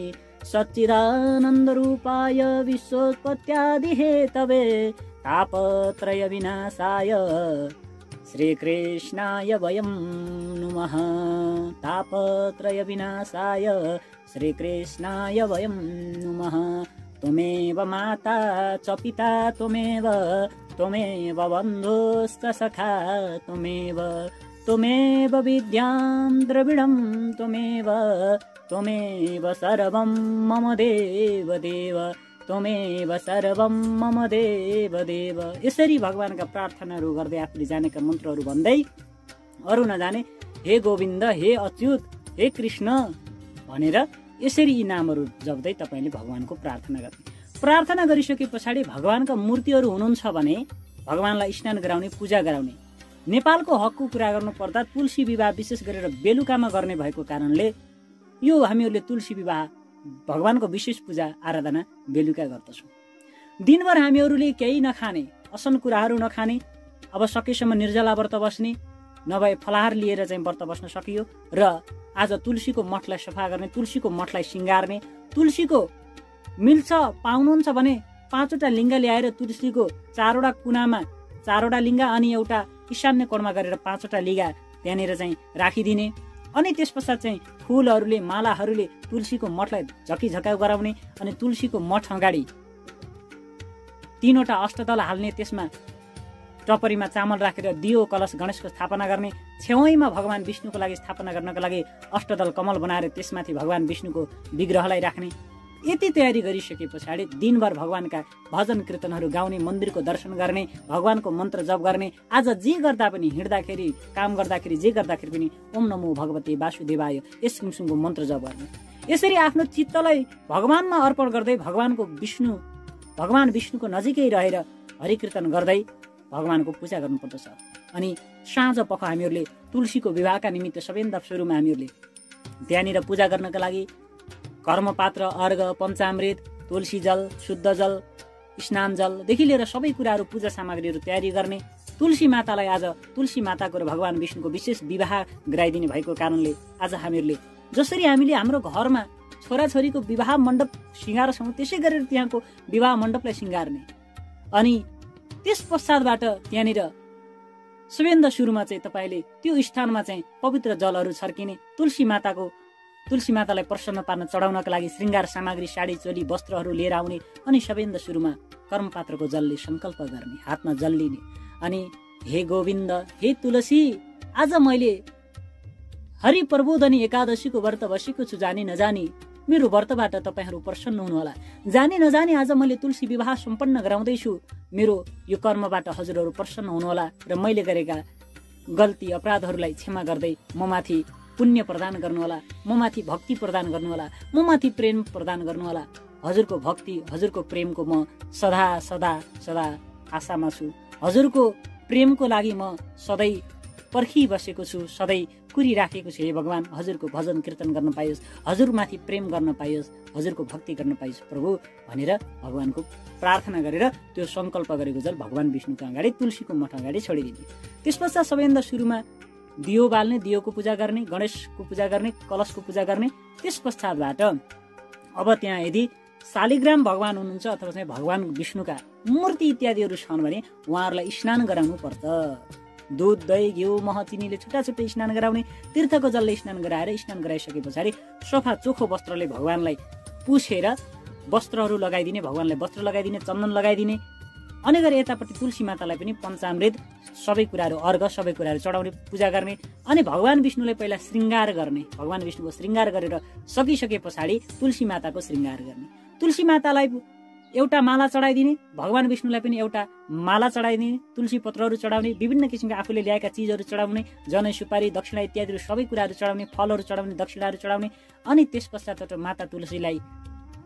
सच्चिदानन्दरूपाय विश्वोत्पत्त्यादिहेतवे तापत्रय विनाशाय श्रीकृष्णाय वयं नुमः। तापत्रय विनाशाय श्रीकृष्णाय वयं नुमः। त्वमेव माता च पिता त्वमेव बन्धुश्च सखा त्वमेव विद्यां द्रविडं त्वमेव सर्वं मम देवदेव त्वमेव सर्वं मम देवदेव। यसरी भगवानका प्रार्थनाहरू गर्दै आफूले जानेका मन्त्रहरू भन्दै अरू नजाने हे गोविन्द हे अच्युत हे कृष्ण भनेर यसरी यी नामहरू जप्दै तपाईँले भगवानको प्रार्थना गर्ने। प्रार्थना गरिसके पछाडि भगवानका मूर्तिहरू हुनुहुन्छ भने भगवानलाई स्नान गराउने पूजा गराउने। नेपालको हकको कुरा गर्नु पर्दा तुलसी विवाह विशेष गरेर बेलुकामा गर्ने भएको कारणले यो हामीहरूले तुलसी विवाह भगवानको विशेष पूजा आराधना बेलुका गर्दछौँ। दिनभर हामीहरूले केही नखाने असन कुराहरू नखाने अब सकेसम्म निर्जला व्रत बस्ने, नभए फलाहार लिएर चाहिँ व्रत बस्न सकियो। र आज तुलसीको मठलाई सफा गर्ने, तुलसीको मठलाई सिँगार्ने, तुलसीको मिल्छ पाउनुहुन्छ भने 5वटा लिङ्ग ल्याएर तुलसीको 4वटा कुनामा 4वटा लिङ्ग अनि एउटा ईशान्य कोणमा गरेर 5वटा लिङ्ग त्यहाँनिर चाहिँ राखिदिने। अनि त्यस पश्चात चाहिँ फुलहरूले, मालाहरूले तुलसीको मठलाई झकिझकाउ गराउने अनि तुलसीको मठ अगाडि 3वटा अष्टदल हाल्ने, त्यसमा टपरीमा चामल राखेर दियो कलश गणेशको स्थापना गर्ने, छेउैमा भगवान विष्णुको लागि स्थापना गर्नको लागि अष्टदल कमल बनाएर त्यसमाथि भगवान विष्णुको विग्रहलाई राख्ने। यति तयारी गरिसके पछाडि दिनभर भगवानका भजन कीर्तनहरू गाउने, मन्दिरको दर्शन गर्ने, भगवानको मन्त्र जप गर्ने। आज जे गर्दा पनि, हिँड्दाखेरि, काम गर्दाखेरि, जे गर्दाखेरि पनि ओम नमो भगवते वासुदेवाय यस किसिमको मन्त्र जप गर्ने। यसरी आफ्नो चित्तलाई भगवानमा अर्पण गर्दै भगवान विष्णुको नजिकै रहेर हरिकीर्तन गर्दै भगवानको पूजा गर्नुपर्दछ। अनि साँझ पख हामीहरूले तुलसीको विवाहका निमित्त सबैभन्दा सुरुमा हामीहरूले त्यहाँनिर पूजा गर्नका लागि कर्मपात्र, अर्घ, पञ्चामृत, तुलसी जल, शुद्ध जल, स्नान जलदेखि लिएर सबै कुराहरू, पूजा सामग्रीहरू तयारी गर्ने। तुलसी मातालाई आज तुलसी माताको र भगवान विष्णुको विशेष विवाह गराइदिने भएको कारणले आज हामीहरूले जसरी हामीले हाम्रो घरमा छोराछोरीको विवाह मण्डप सिँगार्छौँ त्यसै गरेर त्यहाँको विवाह मण्डपलाई सिँगार्ने। अनि त्यस पश्चातबाट त्यहाँनिर सबैभन्दा सुरुमा चाहिँ तपाईँले त्यो स्थानमा चाहिँ पवित्र जलहरू छर्किने, तुलसी मातालाई प्रसन्न पार्न चढाउनका लागि श्रृङ्गार सामग्री, साडी, चोली, वस्त्रहरू लिएर आउने। अनि सबैभन्दा सुरुमा कर्मपात्रको जलले सङ्कल्प गर्ने, हातमा जल लिने। अनि हे गोविन्द, हे तुलसी, आज मैले हरि प्रबोधनी एकादशीको व्रत बसेको छु, जानी नजानी मेरो व्रतबाट तपाईँहरू प्रसन्न हुनुहोला। जानी नजानी आज मैले तुलसी विवाह सम्पन्न गराउँदैछु, मेरो यो कर्मबाट हजुरहरू प्रसन्न हुनुहोला र मैले गरेका गल्ती अपराधहरूलाई क्षमा गर्दै ममाथि पुण्य प्रदान गर्नुहोला, ममाथि भक्ति प्रदान गर्नुहोला, ममाथि प्रेम प्रदान गर्नुहोला। हजुरको भक्ति, हजुरको प्रेमको म सदा सदा सदा आशामा छु। हजुरको प्रेमको लागि म सधैँ पर्खिबसेको छु, सधैँ कुरिराखेको छु। हे भगवान, हजुरको भजन कीर्तन गर्न पाइयोस्, हजुरमाथि प्रेम गर्न पाइयोस्, हजुरको भक्ति गर्न पाइयोस् प्रभु भनेर भगवानको प्रार्थना गरेर त्यो सङ्कल्प गरेको जल भगवान विष्णुको अगाडि, तुलसीको मठ अगाडि छोडिदिने। त्यसपश्चात सबैभन्दा सुरुमा दियो बाल्ने, दियोको पूजा गर्ने, गणेशको पूजा गर्ने, कलशको पूजा गर्ने। त्यस पश्चातबाट अब त्यहाँ यदि शालिग्राम भगवान हुनुहुन्छ अथवा चाहिँ भगवान विष्णुका मूर्ति इत्यादिहरू छन् भने उहाँहरूलाई स्नान गराउनु पर्छ। दुध, दही, घिउ, मह, चिनीले छुट्टा छुट्टै स्नान गराउने, तीर्थको जलले स्नान गराएर स्नान गराइसके पछाडि सफा चोखो वस्त्रले भगवानलाई पुछेर वस्त्रहरू लगाइदिने, भगवानलाई वस्त्र लगाइदिने, चन्दन लगाइदिने। अनि गरी यतापट्टि तुलसी मातालाई पनि पञ्चामृत सबै कुराहरू, अर्घ सबै कुराहरू चढाउने, पूजा गर्ने। अनि भगवान विष्णुलाई पहिला श्रृङ्गार गर्ने, भगवान विष्णुको श्रृङ्गार गरेर सकिसके पछाडि तुलसी माताको श्रृङ्गार गर्ने। तुलसी मातालाई एउटा माला चढाइदिने, भगवान विष्णुलाई पनि एउटा माला चढाइदिने, तुलसी पत्रहरू चढाउने, विभिन्न किसिमका आफूले ल्याएका चिजहरू चढाउने, जनै, सुपारी, दक्षिणा इत्यादिहरू सबै कुराहरू चढाउने, फलहरू चढाउने, दक्षिणाहरू चढाउने। अनि त्यस पश्चात माता तुलसीलाई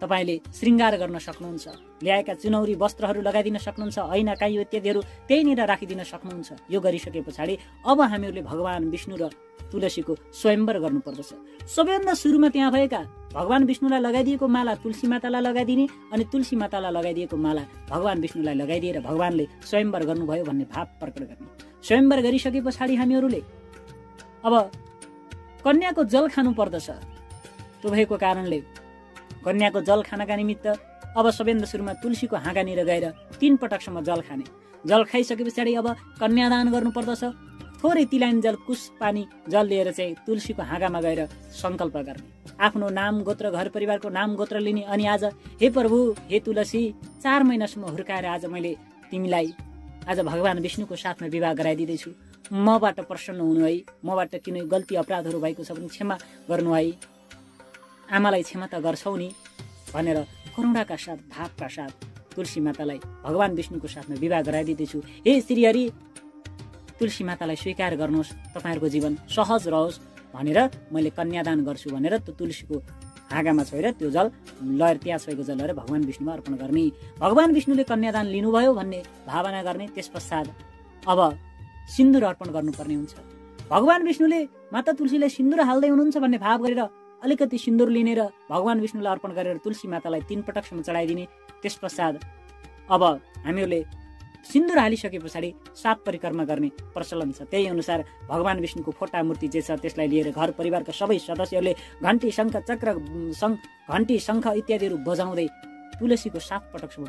तपाईँले श्रृङ्गार गर्न सक्नुहुन्छ, ल्याएका चुनौरी वस्त्रहरू लगाइदिन सक्नुहुन्छ, ऐना, काइयो इत्यादिहरू त्यहीँनिर राखिदिन सक्नुहुन्छ। यो गरिसके पछाडि अब हामीहरूले भगवान विष्णु र तुलसीको स्वयम्वर गर्नुपर्दछ। सबैभन्दा सुरुमा त्यहाँ भएका भगवान विष्णुलाई लगाइदिएको माला तुलसी मातालाई लगाइदिने, अनि तुलसी मातालाई लगाइदिएको माला भगवान विष्णुलाई लगाइदिएर भगवानले स्वयम्वर गर्नुभयो भन्ने भाव प्रकट गर्ने। स्वयम्वर गरिसके पछाडि हामीहरूले अब कन्याको जल खानु पर्दछ। त्यो भएको कारणले कन्याको जल खानका निमित्त अब सबैभन्दा सुरुमा तुलसीको हाँगानिर गएर 3 पटकसम्म जल खाने। जल खाइसके पछाडि अब कन्यादान गर्नुपर्दछ। थोरै तिलाइन जल, कुस पानी जल लिएर चाहिँ तुलसीको हाँगामा गएर सङ्कल्प गर्ने, आफ्नो नाम, गोत्र, घर परिवारको नाम, गोत्र लिने। अनि आज हे प्रभु, हे तुलसी, 4 महिनासम्म हुर्काएर आज मैले तिमीलाई आज भगवान विष्णुको साथमा विवाह गराइदिँदैछु। मबाट प्रसन्न हुनु है, मबाट कुनै गल्ती अपराधहरू भएको छ भने क्षमा गर्नु है, आमालाई क्षमा त गर्छौ नि भनेर करुणाका साथ, भावका साथ तुलसी मातालाई भगवान विष्णुको साथमा विवाह गराइदिँदैछु। हे श्रीहरि, तुलसी मातालाई स्वीकार गर्नुहोस्, तपाईँहरूको जीवन सहज रहोस् भनेर मैले कन्यादान गर्छु भनेर त्यो तुलसीको हाँगामा छोएर त्यो जल लएर त्यहाँ छोएको जल लिएर भगवान विष्णुमा अर्पण गर्ने। भगवान विष्णुले कन्यादान लिनुभयो भन्ने भावना गर्ने। त्यस पश्चात अब सिन्दुर अर्पण गर्नुपर्ने हुन्छ। भगवान विष्णुले माता तुलसीलाई सिन्दुर हाल्दै हुनुहुन्छ भन्ने भाव गरेर अलिकति सिन्दुर लिने र भगवान विष्णुलाई अर्पण गरेर तुलसी मातालाई 3 पटकसम्म चढाइदिने। त्यस पश्चात अब हामीहरूले सिन्दुर हालिसके पछाडि 7 परिक्रमा गर्ने प्रचलन छ। त्यही अनुसार भगवान विष्णुको फोटा मूर्ति जे छ त्यसलाई लिएर घर परिवारका सबै सदस्यहरूले घण्टी शङ्ख चक्र घण्टी शङ्ख इत्यादिहरू बजाउँदै तुलसीको 7 पटकसम्म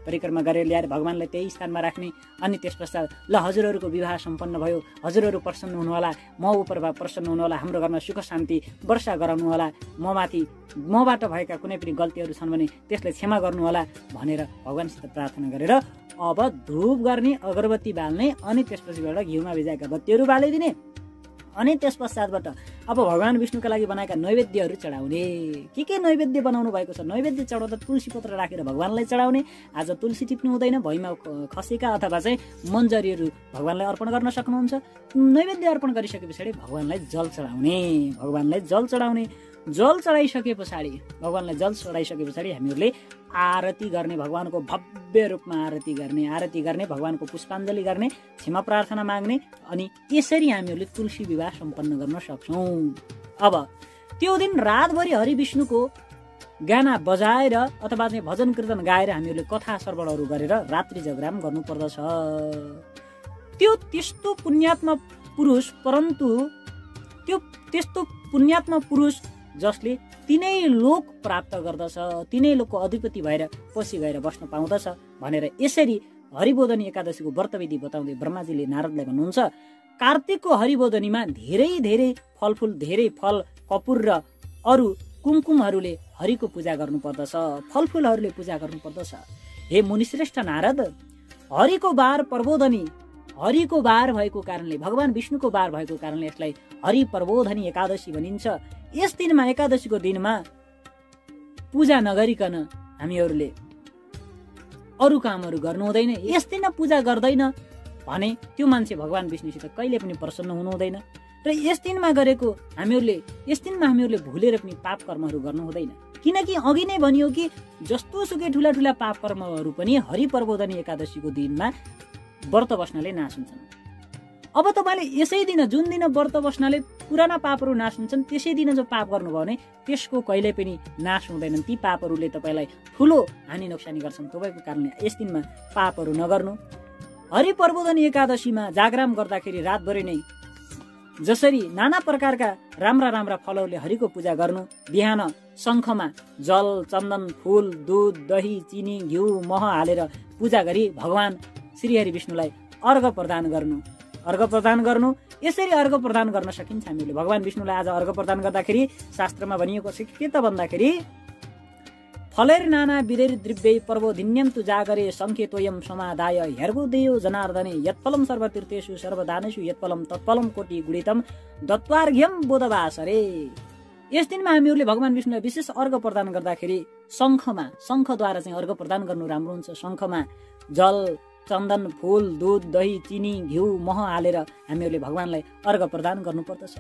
परिक्रमा गरेर ल्याएर भगवानलाई त्यही स्थानमा राख्ने। अनि त्यस पश्चात ल हजुरहरूको विवाह सम्पन्न भयो, हजुरहरू प्रसन्न हुनुहोला, म उपर प्रसन्न हुनुहोला, हाम्रो घरमा सुख शान्ति वर्षा गराउनुहोला, मबाट भएका कुनै पनि गल्तीहरू छन् भने त्यसलाई क्षमा गर्नुहोला भनेर भगवानसित प्रार्थना गरेर अब धूप गर्ने, अगरबत्ती बाल्ने, अनि त्यसपछिबाट घिउमा भिजाएका बत्तीहरू बालिदिने। अनि त्यस पश्चातबाट अब भगवान विष्णुका लागि बनाएका नैवेद्यहरू चढाउने। के नैवेद्य बनाउनु भएको छ? नैवेद्य चढाउँदा तुलसी पत्र राखेर भगवानलाई चढाउने। आज तुलसी टिप्नु हुँदैन, भुइँमा खसेका अथवा चाहिँ मन्जरीहरू भगवानलाई अर्पण गर्न सक्नुहुन्छ। नैवेद्य अर्पण गरिसके पछाडि भगवानलाई जल चढाउने। जल चढाइसके पछाडि हामीहरूले आरती गर्ने, भगवानको भव्य रूपमा आरती गर्ने, भगवानको पुष्पाञ्जली गर्ने, क्षमा प्रार्थना माग्ने। अनि यसरी हामीहरूले तुलसी विवाह सम्पन्न गर्न सक्छौँ। अब त्यो दिन रातभरि हरि विष्णुको गाना बजाएर अथवा चाहिँ भजन कीर्तन गाएर हामीहरूले कथा श्रवणहरू गरेर रात्रि जागरण गर्नुपर्दछ। त्यो त्यस्तो पुण्यात्मा पुरुष जसले तिनै लोक प्राप्त गर्दछ, तिनै लोकको अधिपति भएर पछि गएर बस्न पाउँदछ भनेर यसरी हरिबोधनी एकादशीको व्रतविधि बताउँदै ब्रह्माजीले नारदलाई भन्नुहुन्छ, कार्तिकको हरिबोधनीमा धेरै फलफुल, धेरै फल, कपुर र अरू कुमकुमहरूले हरिको पूजा गर्नुपर्दछ, फलफुलहरूले पूजा गर्नुपर्दछ। हे मुनिश्रेष्ठ नारद, हरिको बार प्रबोधनी, हरिको बार भएको कारणले, भगवान विष्णुको बार भएको कारणले यसलाई हरि प्रबोधनी एकादशी भनिन्छ। यस दिनमा, एकादशीको दिनमा पूजा नगरिकन हामीहरूले अरू कामहरू गर्नु हुँदैन। यस दिन पूजा गर्दैन भने त्यो मान्छे भगवान विष्णुसित कहिले पनि प्रसन्न हुनु हुँदैन। र यस दिनमा हामीहरूले भुलेर पनि पाप कर्महरू गर्नु हुँदैन। किनकि अघि नै भनियो कि जस्तो सुकै ठुला पाप कर्महरू पनि हरि प्रबोधनी एकादशीको दिनमा व्रत बस्नाले नाश हुन्छन्। अब तपाईँले यसै दिन, जुन दिन व्रत बस्नाले पुराना पापहरू नाश हुन्छन्, त्यसै दिन जो पाप गर्नुभयो भने त्यसको कहिले पनि नाश हुँदैनन्। ती पापहरूले तपाईँलाई ठुलो हानि नोक्सानी गर्छन्। तपाईँको कारणले यस दिनमा पापहरू नगर्नु। हरि प्रबोधनी एकादशीमा जागरण गर्दाखेरि रातभरि नै जसरी नाना प्रकारका राम्रा फलहरूले हरिको पूजा गर्नु, बिहान शङ्खमा जल, चन्दन, फूल, दूध, दही, चिनी, घिउ, मह हालेर पूजा गरी भगवान श्री हरि विष्णुलाई अर्घ प्रदान गर्नु। यसरी अर्घ प्रदान गर्न सकिन्छ हामीले। भगवान विष्णुलाई आज अर्घ प्रदान गर्दाखेरि शास्त्रमा भनिएको छ के त भन्दाखेरि, फलेर नाना विरेर द्रव्यै पर्वोधिन्यम तु जागरे संकेतोयम समादाय हेर्बोदेयो जनार्दने यत्फलम सर्वतीर्थेषु सर्वदानेषु यत्फलम तत्फलम कोटि गुणितम दत्वार्घ्यम बोधवासरे। यस दिनमा हामीहरूले भगवान विष्णुलाई विशेष अर्घ प्रदान गर्दाखेरि शङ्खद्वारा चाहिँ अर्घ प्रदान गर्नु राम्रो हुन्छ। शङ्खमा जल, चन्दन, फूल, दूध, दही, चिनी, घिउ, मह हालेर हामीहरूले भगवानलाई अर्घ प्रदान गर्नुपर्दछ।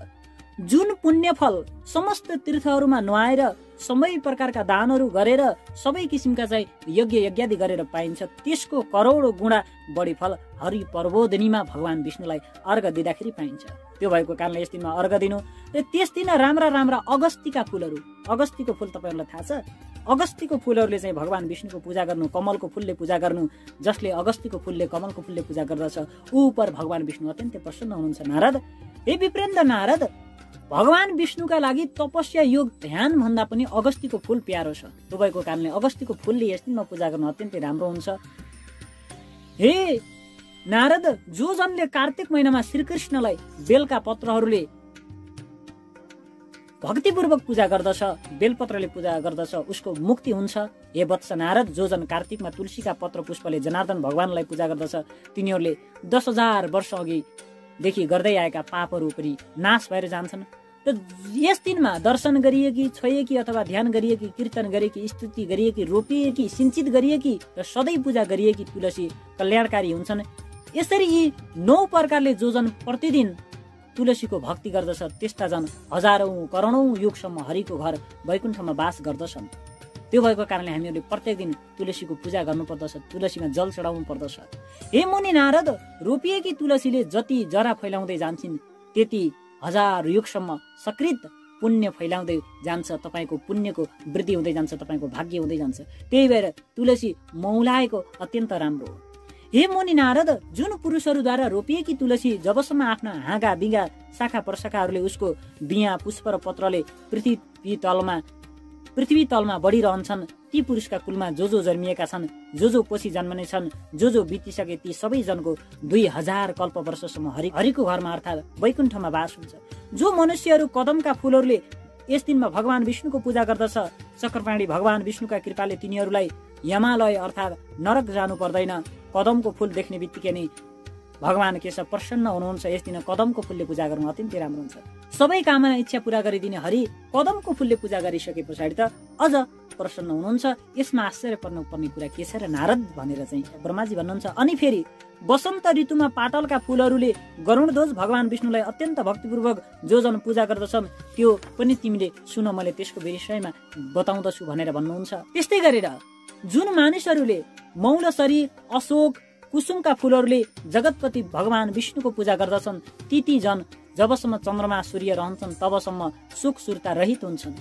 जुन पुण्य फल समस्त तीर्थहरूमा नुहाएर सबै प्रकारका दानहरू गरेर सबै किसिमका चाहिँ यज्ञादि गरेर पाइन्छ, त्यसको करोडौं गुणा बढी फल हरि प्रबोधनीमा भगवान विष्णुलाई अर्घ दिँदाखेरि पाइन्छ। त्यो भएको कारणले यस दिनमा अर्घ दिनु। र त्यस दिन राम्रा अगस्तीका फुलहरू, अगस्तीको फुल तपाईँहरूलाई थाहा छ? अगस्तीको फुलहरूले चाहिँ भगवान विष्णुको पूजा गर्नु, कमलको फुलले पूजा गर्नु। जसले अगस्तीको फुलले, कमलको फुलले पूजा गर्दछ ऊ पर भगवान विष्णु अत्यन्तै प्रसन्न हुनुहुन्छ। नारद, हे विप्रेन्द्र नारद, भगवान विष्णुका लागि तपस्या, योग, ध्यान भन्दा पनि अगस्तीको फुल प्यारो छ। त्यो भएको कारणले अगस्तीको फुलले यस दिनमा पूजा गर्नु अत्यन्तै राम्रो हुन्छ। हे नारद, जो जनले कार्तिक महिनामा श्रीकृष्णलाई बेलका पत्रहरूले भक्तिपूर्वक पूजा गर्दछ, बेलपत्रले पूजा गर्दछ, उसको मुक्ति हुन्छ। हे वत्स नारद, जो जन कार्तिकमा तुलसीका पत्र पुष्पले जनार्दन भगवानलाई पूजा गर्दछ तिनीहरूले 10,000 वर्ष अघिदेखि गर्दै आएका पापहरू पनि नाश भएर जान्छन्। र यस दिनमा दर्शन गरिएकी, छोएकी अथवा ध्यान गरिएकी, कीर्तन गरेकी, स्तुति गरिएकी, रोपिएकी, सिंचित गरिएकी र सधैँ पूजा गरिएकी तुलसी कल्याणकारी हुन्छन्। यसरी यी 9 प्रकारले जो जन प्रतिदिन तुलसीको भक्ति गर्दछ त्यस्ता जन हजारौं करोडौं युगसम्म हरिको घर वैकुण्ठमा बास गर्दछन्। त्यो भएको कारणले हामीहरूले प्रत्येक दिन तुलसीको पूजा गर्नुपर्दछ, तुलसीमा जल चढाउनु पर्दछ। हे मुनि नारद, रोपिएकी तुलसीले जति जरा फैलाउँदै जान्छन् त्यति 1000 युगसम्म सकृत पुण्य फैलाउँदै जान्छ। तपाईँको पुण्यको वृद्धि हुँदै जान्छ, तपाईँको भाग्य हुँदै जान्छ। त्यही भएर तुलसी मौलाएको अत्यन्त राम्रो हो। हे मुनि नारद, जुन पुरुषहरूद्वारा रोपिएकी तुलसी जबसम्म आफ्ना हाँगा बिगा शाखा प्रशाखाहरूले उसको बिया पुष्प र पत्रले पृथ्वी तलमा बढिरहन्छन्, ती पुरुषका कुलमा जो जन्मिएका छन्, जो पछि जन्मने छन्, जो बितिसके ती सबै जनको 2000 कल्प वर्षसम्म हरिको घरमा अर्थात् वैकुण्ठमा वास हुन्छ। जो मनुष्यहरू कदमका फूलहरूले यस दिनमा भगवान विष्णुको पूजा गर्दछ, चक्रपाणी भगवान विष्णुका कृपाले तिनीहरूलाई यमालय अर्थात् नरक जानु पर्दैन। कदमको फूल देख्ने बित्तिकै नै भगवान केशव प्रसन्न हुनुहुन्छ। यस दिन कदमको फूलले पूजा गर्नु अत्यन्तै राम्रो हुन्छ। सबै कामना इच्छा पूरा गरिदिने हरि कदमको फूलले पूजा गरिसके पछाडि त अझ प्रसन्न हुनुहुन्छ। यसमा आश्चर्य पर्नुपर्ने कुरा के छ र नारद भनेर चाहिँ ब्रह्माजी भन्नुहुन्छ। अनि फेरि वसन्त ऋतुमा पाटलका फूलहरूले गरुडध्वज भगवान विष्णुलाई अत्यन्त भक्तिपूर्वक जो जन पूजा गर्दछन् त्यो पनि तिमीले सुन, मैले त्यसको विषयमा बताउँदछु भनेर भन्नुहुन्छ। त्यस्तै गरेर जुन मानिसहरूले मौलसरी अशोक कुसुमका फूलहरूले जगतपति भगवान विष्णुको पूजा गर्दछन्, ती जन जबसम्म चन्द्रमा सूर्य रहन्छन् तबसम्म सुख सुरता रहित हुन्छन्।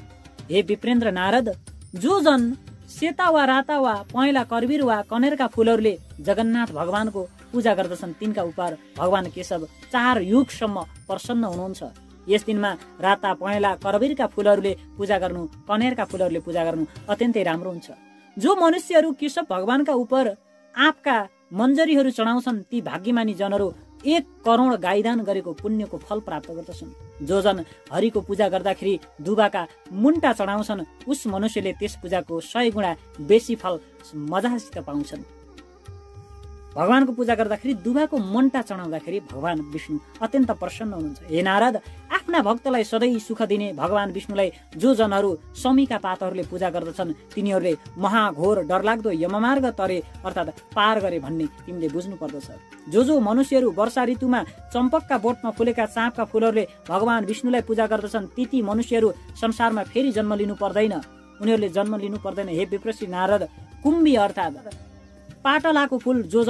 हे विप्रेन्द्र नारद, जो जन सेता वा राता वा पहेँला करवीर वा कनेरका फूलहरूले जगन्नाथ भगवानको पूजा गर्दछन् तिनका उप भगवान केशव 4 युगसम्म प्रसन्न हुनुहुन्छ। यस दिनमा राता पहेँला करवीरका फूलहरूले पूजा गर्नु, कनेरका फूलहरूले पूजा गर्नु अत्यन्तै राम्रो हुन्छ। जो मनुष्यहरू केशव भगवानका उप आँपका मन्जरीहरू चढाउँछन् ती भाग्यमानी जनहरू 1 करोड गाईदान गरेको पुण्यको फल प्राप्त गर्दछन्। जो जन हरिको पूजा गर्दाखेरि दुबाका मुन्टा चढाउँछन् उस मनुष्यले त्यस पूजाको 100 गुणा बेसी फल मजासित पाउँछन्। भगवानको पूजा गर्दाखेरि दुबाको मुन्टा चढाउँदाखेरि भगवान विष्णु अत्यन्त प्रसन्न हुनुहुन्छ। हे नारद, आफ्ना भक्तलाई सधैँ सुख दिने भगवान विष्णुलाई जो जनहरू समीका पातहरूले पूजा गर्दछन् तिनीहरूले महाघोर डरलाग्दो यममार्ग तरे अर्थात् पार गरे भन्ने तिमीले बुझ्नु पर्दछ। जो मनुष्यहरू वर्षा ऋतुमा चम्पकका बोटमा फुलेका चाँपका फूलहरूले भगवान विष्णुलाई पूजा गर्दछन् ती मनुष्यहरू संसारमा फेरि जन्म लिनु पर्दैन, उनीहरूले जन्म लिनु पर्दैन। हे विप्रसी नारद, कुम्भी अर्थात् पाटलाको फूल जो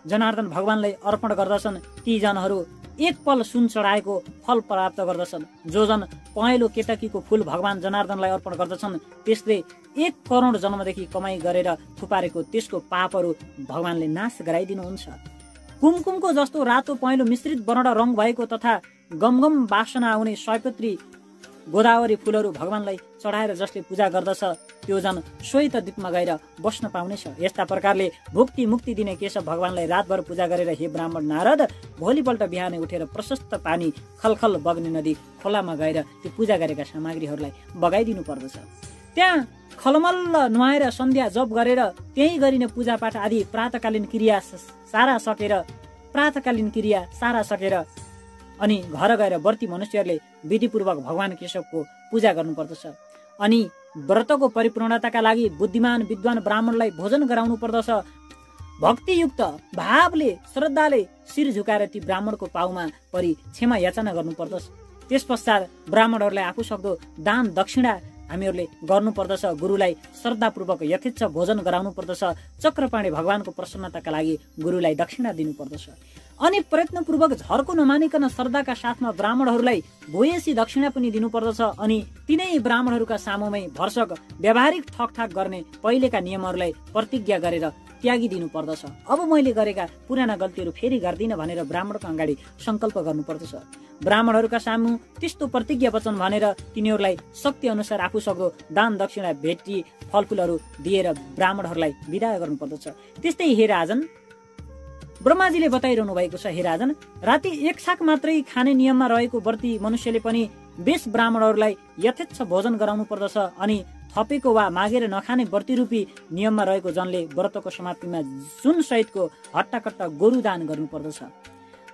जनार्दन भगवानलाई अर्पण गर्दछन् ती जनहरू 1 पल सुन चढाएको फल प्राप्त गर्दछन्। जो जन पहेँलो केतकीको फूल भगवान जनार्दनलाई अर्पण गर्दछन् त्यसले 1 करोड जन्मदेखि कमाई गरेर थुपारेको त्यसको पापहरू भगवानले नाश गराइदिनुहुन्छ। कुमकुमको जस्तो रातो पहेँलो मिश्रित वर्ण रङ भएको तथा गमगम वासना आउने सयपत्री गोदावरी फूलहरू भगवानलाई चढाएर जसले पूजा गर्दछ त्यो जन श्वेत द्वीपमा गएर बस्न पाउनेछ। यस्ता प्रकारले भुक्ति मुक्ति दिने केशव भगवानलाई रातभर पूजा गरेर हे ब्राह्मण नारद, भोलिपल्ट बिहानै उठेर प्रशस्त पानी खलखल बग्ने नदी खोलामा गएर त्यो पूजा गरेका सामग्रीहरूलाई बगाइदिनु पर्दछ। त्यहाँ खलमल्ल नुहाएर सन्ध्या जप गरेर त्यही गरिने पूजापाठ आदि प्रातकालीन क्रिया सारा सकेर अनि घर गएर व्रती मनुष्यहरूले विधिपूर्वक भगवान केशवको पूजा गर्नुपर्दछ। अनि व्रतको परिपूर्णताका लागि बुद्धिमान विद्वान ब्राह्मणलाई भोजन गराउनु पर्दछ। भक्तियुक्त भावले श्रद्धाले शिर झुकाएर ती ब्राह्मणको पाउमा परि क्षमा याचना गर्नुपर्दछ। त्यस पश्चात ब्राह्मणहरूलाई आफू सक्दो दान दक्षिणा हामीहरूले गर्नुपर्दछ। गुरुलाई श्रद्धापूर्वक यथेच्छ भोजन गराउनु पर्दछ। चक्रपाणी भगवानको प्रसन्नताका लागि गुरुलाई दक्षिणा दिनुपर्दछ। अनि प्रयत्नपूर्वक झर्को नमानिकन श्रद्धाका साथमा ब्राह्मणहरूलाई भोयसी दक्षिणा पनि दिनुपर्दछ। अनि तिनै ब्राह्मणहरूका सामुमै भर्सक व्यावहारिक ठकठाक गर्ने पहिलेका नियमहरूलाई प्रतिज्ञा गरेर त्यागिदिनु पर्दछ। अब मैले गरेका पुराना गल्तीहरू फेरि गर्दिन भनेर ब्राह्मणको अगाडि संकल्प गर्नुपर्दछ। ब्राह्मणहरूका सामु त्यस्तो प्रतिज्ञा वचन भनेर तिनीहरूलाई शक्ति अनुसार आफू सक्दो दान दक्षिणा भेटी फलफुलहरू दिएर ब्राह्मणहरूलाई विदा गर्नुपर्दछ। त्यस्तै हे राजन, ब्रह्माजीले बताइरहनु भएको छ, हे राजन, राति 1 शाक मात्रै खाने नियममा रहेको व्रती मनुष्यले पनि 20 ब्राह्मणहरूलाई यथेच्छ भोजन गराउनु पर्दछ। अनि थपेको वा मागेर नखाने व्रती रूपी नियममा रहेको जनले व्रतको समाप्तिमा सुन सहितको हट्टाकट्टा गोरु दान गर्नुपर्दछ।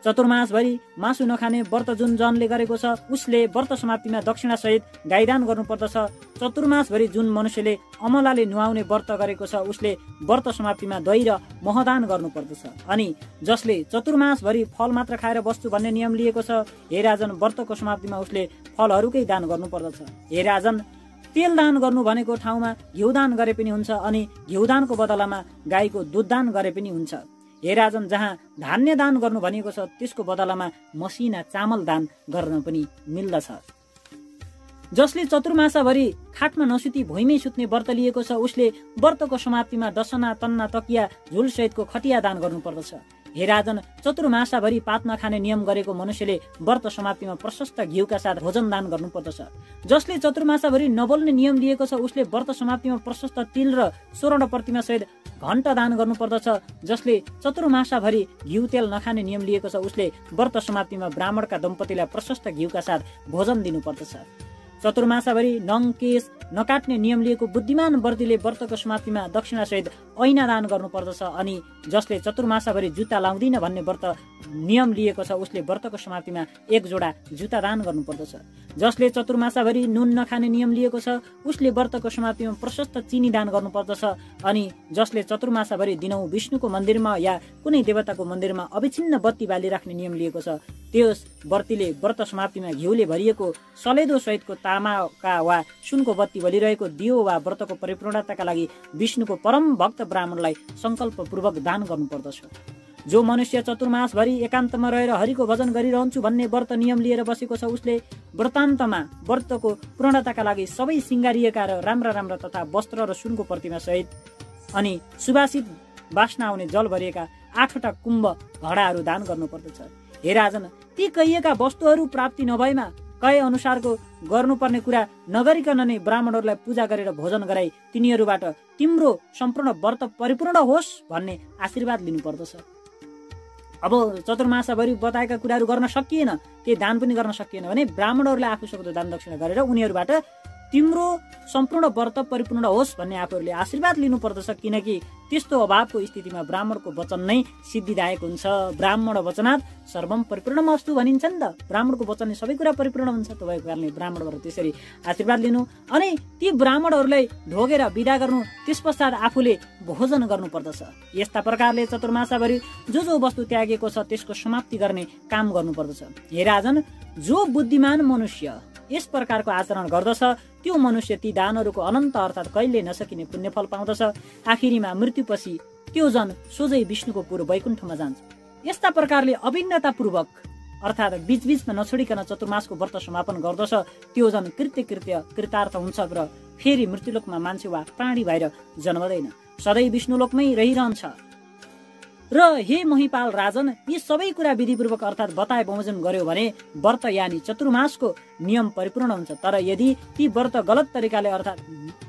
चतुर्मासभरि मासु नखाने व्रत जुन जनले गरेको छ उसले व्रत समाप्तिमा दक्षिणा सहित गाईदान गर्नुपर्दछ। चतुर्मासभरि जुन मनुष्यले अमलाले नुहाउने व्रत गरेको छ उसले व्रत समाप्तिमा दही र महदान गर्नुपर्दछ। अनि जसले चतुर्मासभरि फल मात्र खाएर बस्छु भन्ने नियम लिएको छ, हे राजन, व्रतको समाप्तिमा उसले फलहरूकै दान गर्नुपर्दछ। हे राजन, तेल दान गर्नु भनेको ठाउँमा घिउ दान गरे पनि हुन्छ अनि घिउ दानको बदलामा गाईको दुध दान गरे पनि हुन्छ। हे राजन, जहाँ धान्य दान गर्नु भनिएको छ त्यसको बदलामा मसिना चामल दान गर्न पनि मिल्दछ। जसले चतुर्मासाभरि खाटमा नसुती भुइँमै सुत्ने व्रत लिएको छ उसले व्रतको समाप्तिमा दसना तन्ना तकिया झुल सहितको खटिया दान गर्नुपर्दछ। हे राजन, चतुर्मासाभरि पात नखाने नियम गरेको मनुष्यले व्रत समाप्तिमा प्रशस्त घिउका साथ भोजन दान गर्नुपर्दछ। जसले चतुर्मासाभरि नबोल्ने नियम लिएको छ उसले व्रत समाप्तिमा प्रशस्त तिल र स्वर्ण प्रतिमा सहित घण्टा दान गर्नुपर्दछ। जसले चतुर्मासाभरि घिउ तेल नखाने नियम लिएको छ उसले व्रत समाप्तिमा ब्राह्मणका दम्पतिलाई प्रशस्त घिउका साथ भोजन दिनुपर्दछ। चतुर्मासाभरि नङ केश नकाट्ने नियम लिएको बुद्धिमान व्रतीले व्रतको समाप्तिमा दक्षिणा सहित ऐना दान गर्नुपर्दछ। अनि जसले चतुर्मासाभरि जुत्ता लाउँदिन भन्ने व्रत नियम लिएको छ उसले व्रतको समाप्तिमा एक जोडा जुत्ता दान गर्नुपर्दछ। जसले चतुर्मासाभरि नुन नखाने नियम लिएको छ उसले व्रतको समाप्तिमा प्रशस्त चिनी दान गर्नुपर्दछ। अनि जसले चतुर्मासाभरि दिनौं विष्णुको मन्दिरमा या कुनै देवताको मन्दिरमा अविच्छिन्न बत्ती बालिराख्ने नियम लिएको छ त्यस व्रतीले व्रत समाप्तिमा घिउले भरिएको सलेदो सहितको तामाका वा सुनको बत्ती बलिरहेको दियो वा व्रतको परिपूर्णताका लागि विष्णुको परम भक्त ब्राह्मणलाई संकल्पपूर्वक दान गर्नुपर्दछ। जो मनुष्य चतुर्मासभरि एकान्तमा रहेर हरिको भजन गरिरहन्छु भन्ने व्रत नियम लिएर बसेको छ उसले व्रतान्तमा व्रतको पूर्णताका लागि सबै सिंगारिएका र राम्रा राम्रा तथा वस्त्र र सुनको प्रतिमा सहित अनि सुवासित बास्ना आउने जल भरिएका 8वटा कुम्भ घडाहरू दान गर्नुपर्दछ। हे राजन, ती कहिएका वस्तुहरू प्राप्ति नभएमा कहे अनुसारको गर्नुपर्ने कुरा नगरिकन नै ब्राह्मणहरूलाई पूजा गरेर भोजन गराई तिनीहरूबाट तिम्रो सम्पूर्ण व्रत परिपूर्ण होस् भन्ने आशीर्वाद लिनुपर्दछ। अब चतुर्मासाभरि बताएका कुराहरू गर्न सकिएन, केही दान पनि गर्न सकिएन भने ब्राह्मणहरूले आफू सक्दो दान दक्षिणा गरेर उनीहरूबाट तिम्रो सम्पूर्ण व्रत परिपूर्ण होस् भन्ने आफूहरूले आशीर्वाद लिनुपर्दछ। किनकि त्यस्तो अभावको स्थितिमा ब्राह्मणको वचन नै सिद्धिदायक हुन्छ। ब्राह्मण वचनात् सर्वम परिपूर्णमस्तु भनिन्छ नि त। ब्राह्मणको वचनले सबै कुरा परिपूर्ण हुन्छ। त्यो भएको कारणले ब्राह्मणबाट त्यसरी आशीर्वाद लिनु अनि ती ब्राह्मणहरूलाई ढोगेर विदा गर्नु, त्यस पश्चात आफूले भोजन गर्नुपर्दछ। यस्ता प्रकारले चतुर्मासाभरि जो वस्तु त्यागेको छ त्यसको समाप्ति गर्ने काम गर्नुपर्दछ। हे राजन, जो बुद्धिमान मनुष्य यस प्रकारको आचरण गर्दछ त्यो मनुष्य ती दानहरूको अनन्त अर्थात् कहिले नसकिने पुण्यफल पाउँदछ। आखिरीमा मृत्युपछि त्यो जन सोझै विष्णुको पुर वैकुण्ठमा जान्छ। यस्ता प्रकारले अभिन्नतापूर्वक अर्थात् बीचबीचमा नछोडिकन चतुर्मासको व्रत समापन गर्दछ त्यो जन कृतार्थ हुन्छ र फेरि मृत्युलोकमा मान्छे वा प्राणी भएर जन्मदैन, सधैँ विष्णुलोकमै रहिरहन्छ। र हे महिपाल राजन, यी सबै कुरा विधिपूर्वक अर्थात् बताए बमोजिम गर्यो भने व्रत यानि चतुर्मासको नियम परिपूर्ण हुन्छ। तर यदि ती व्रत गलत तरिकाले अर्थात्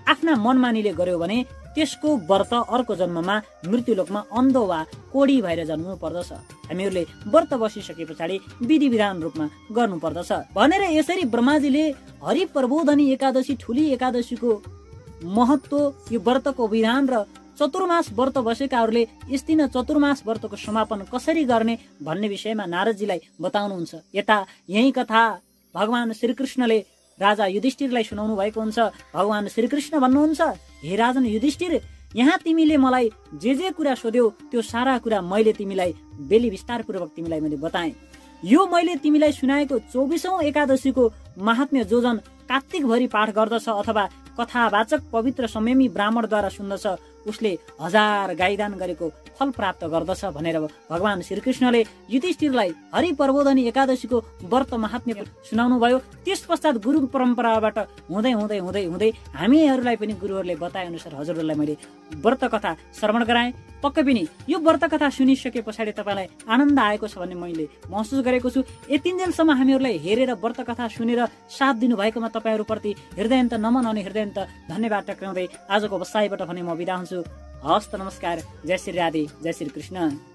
आफ्ना मनमानीले गर्यो भने त्यसको व्रत अर्को जन्ममा मृत्युलोकमा अन्धो वा कोडी भएर जन्मनु पर्दछ। हामीहरूले व्रत बसिसके पछाडि विधि विधान रूपमा गर्नुपर्दछ भनेर यसरी ब्रह्माजीले हरि प्रबोधनी एकादशी ठुली एकादशीको महत्व, यो व्रतको विधान र चतुर्मास व्रत बसेकाहरूले यस दिन चतुर्मास व्रतको समापन कसरी गर्ने भन्ने विषयमा नारदजीलाई बताउनुहुन्छ। यता यही कथा भगवान श्रीकृष्णले राजा युधिष्ठिरलाई सुनाउनु भएको हुन्छ। भगवान श्रीकृष्ण भन्नुहुन्छ, हे राजन युधिष्ठिर, यहाँ तिमीले मलाई जे कुरा सोध्यौ त्यो सारा कुरा मैले तिमीलाई बेली विस्तारपूर्वक तिमीलाई मैले बताएँ। यो मैले तिमीलाई सुनाएको 24औं एकादशीको महात्म्य जो जन कार्तिकभरि पाठ गर्दछ अथवा कथावाचक पवित्र संयमी ब्राह्मणद्वारा सुन्दछ उसले 1000 गाईदान गरेको फल प्राप्त गर्दछ भनेर भगवान श्रीकृष्णले युधिष्ठिरलाई हरि प्रबोधनी एकादशीको व्रत महात्म्य सुनाउनु भयो। त्यस पश्चात गुरु परम्पराबाट हुँदै हुँदै हुँदै हुँदै हामीहरूलाई पनि गुरुहरूले बताए अनुसार हजुरहरूलाई मैले व्रत कथा श्रवण गराएँ। पक्कै पनि यो व्रत कथा सुनिसके पछाडि तपाईँलाई आनन्द आएको छ भन्ने मैले महसुस गरेको छु। यतिन्जेलसम्म हामीहरूलाई हेरेर व्रत कथा सुनेर साथ दिनुभएकोमा तपाईँहरूप्रति हृदयन्त नमन अनि हृदयन्त धन्यवाद टक्राउँदै आजको बसाइबाट भने म बिदा हुन्छु। हस्त नमस्कार। जय श्री राधे, जय श्री कृष्ण।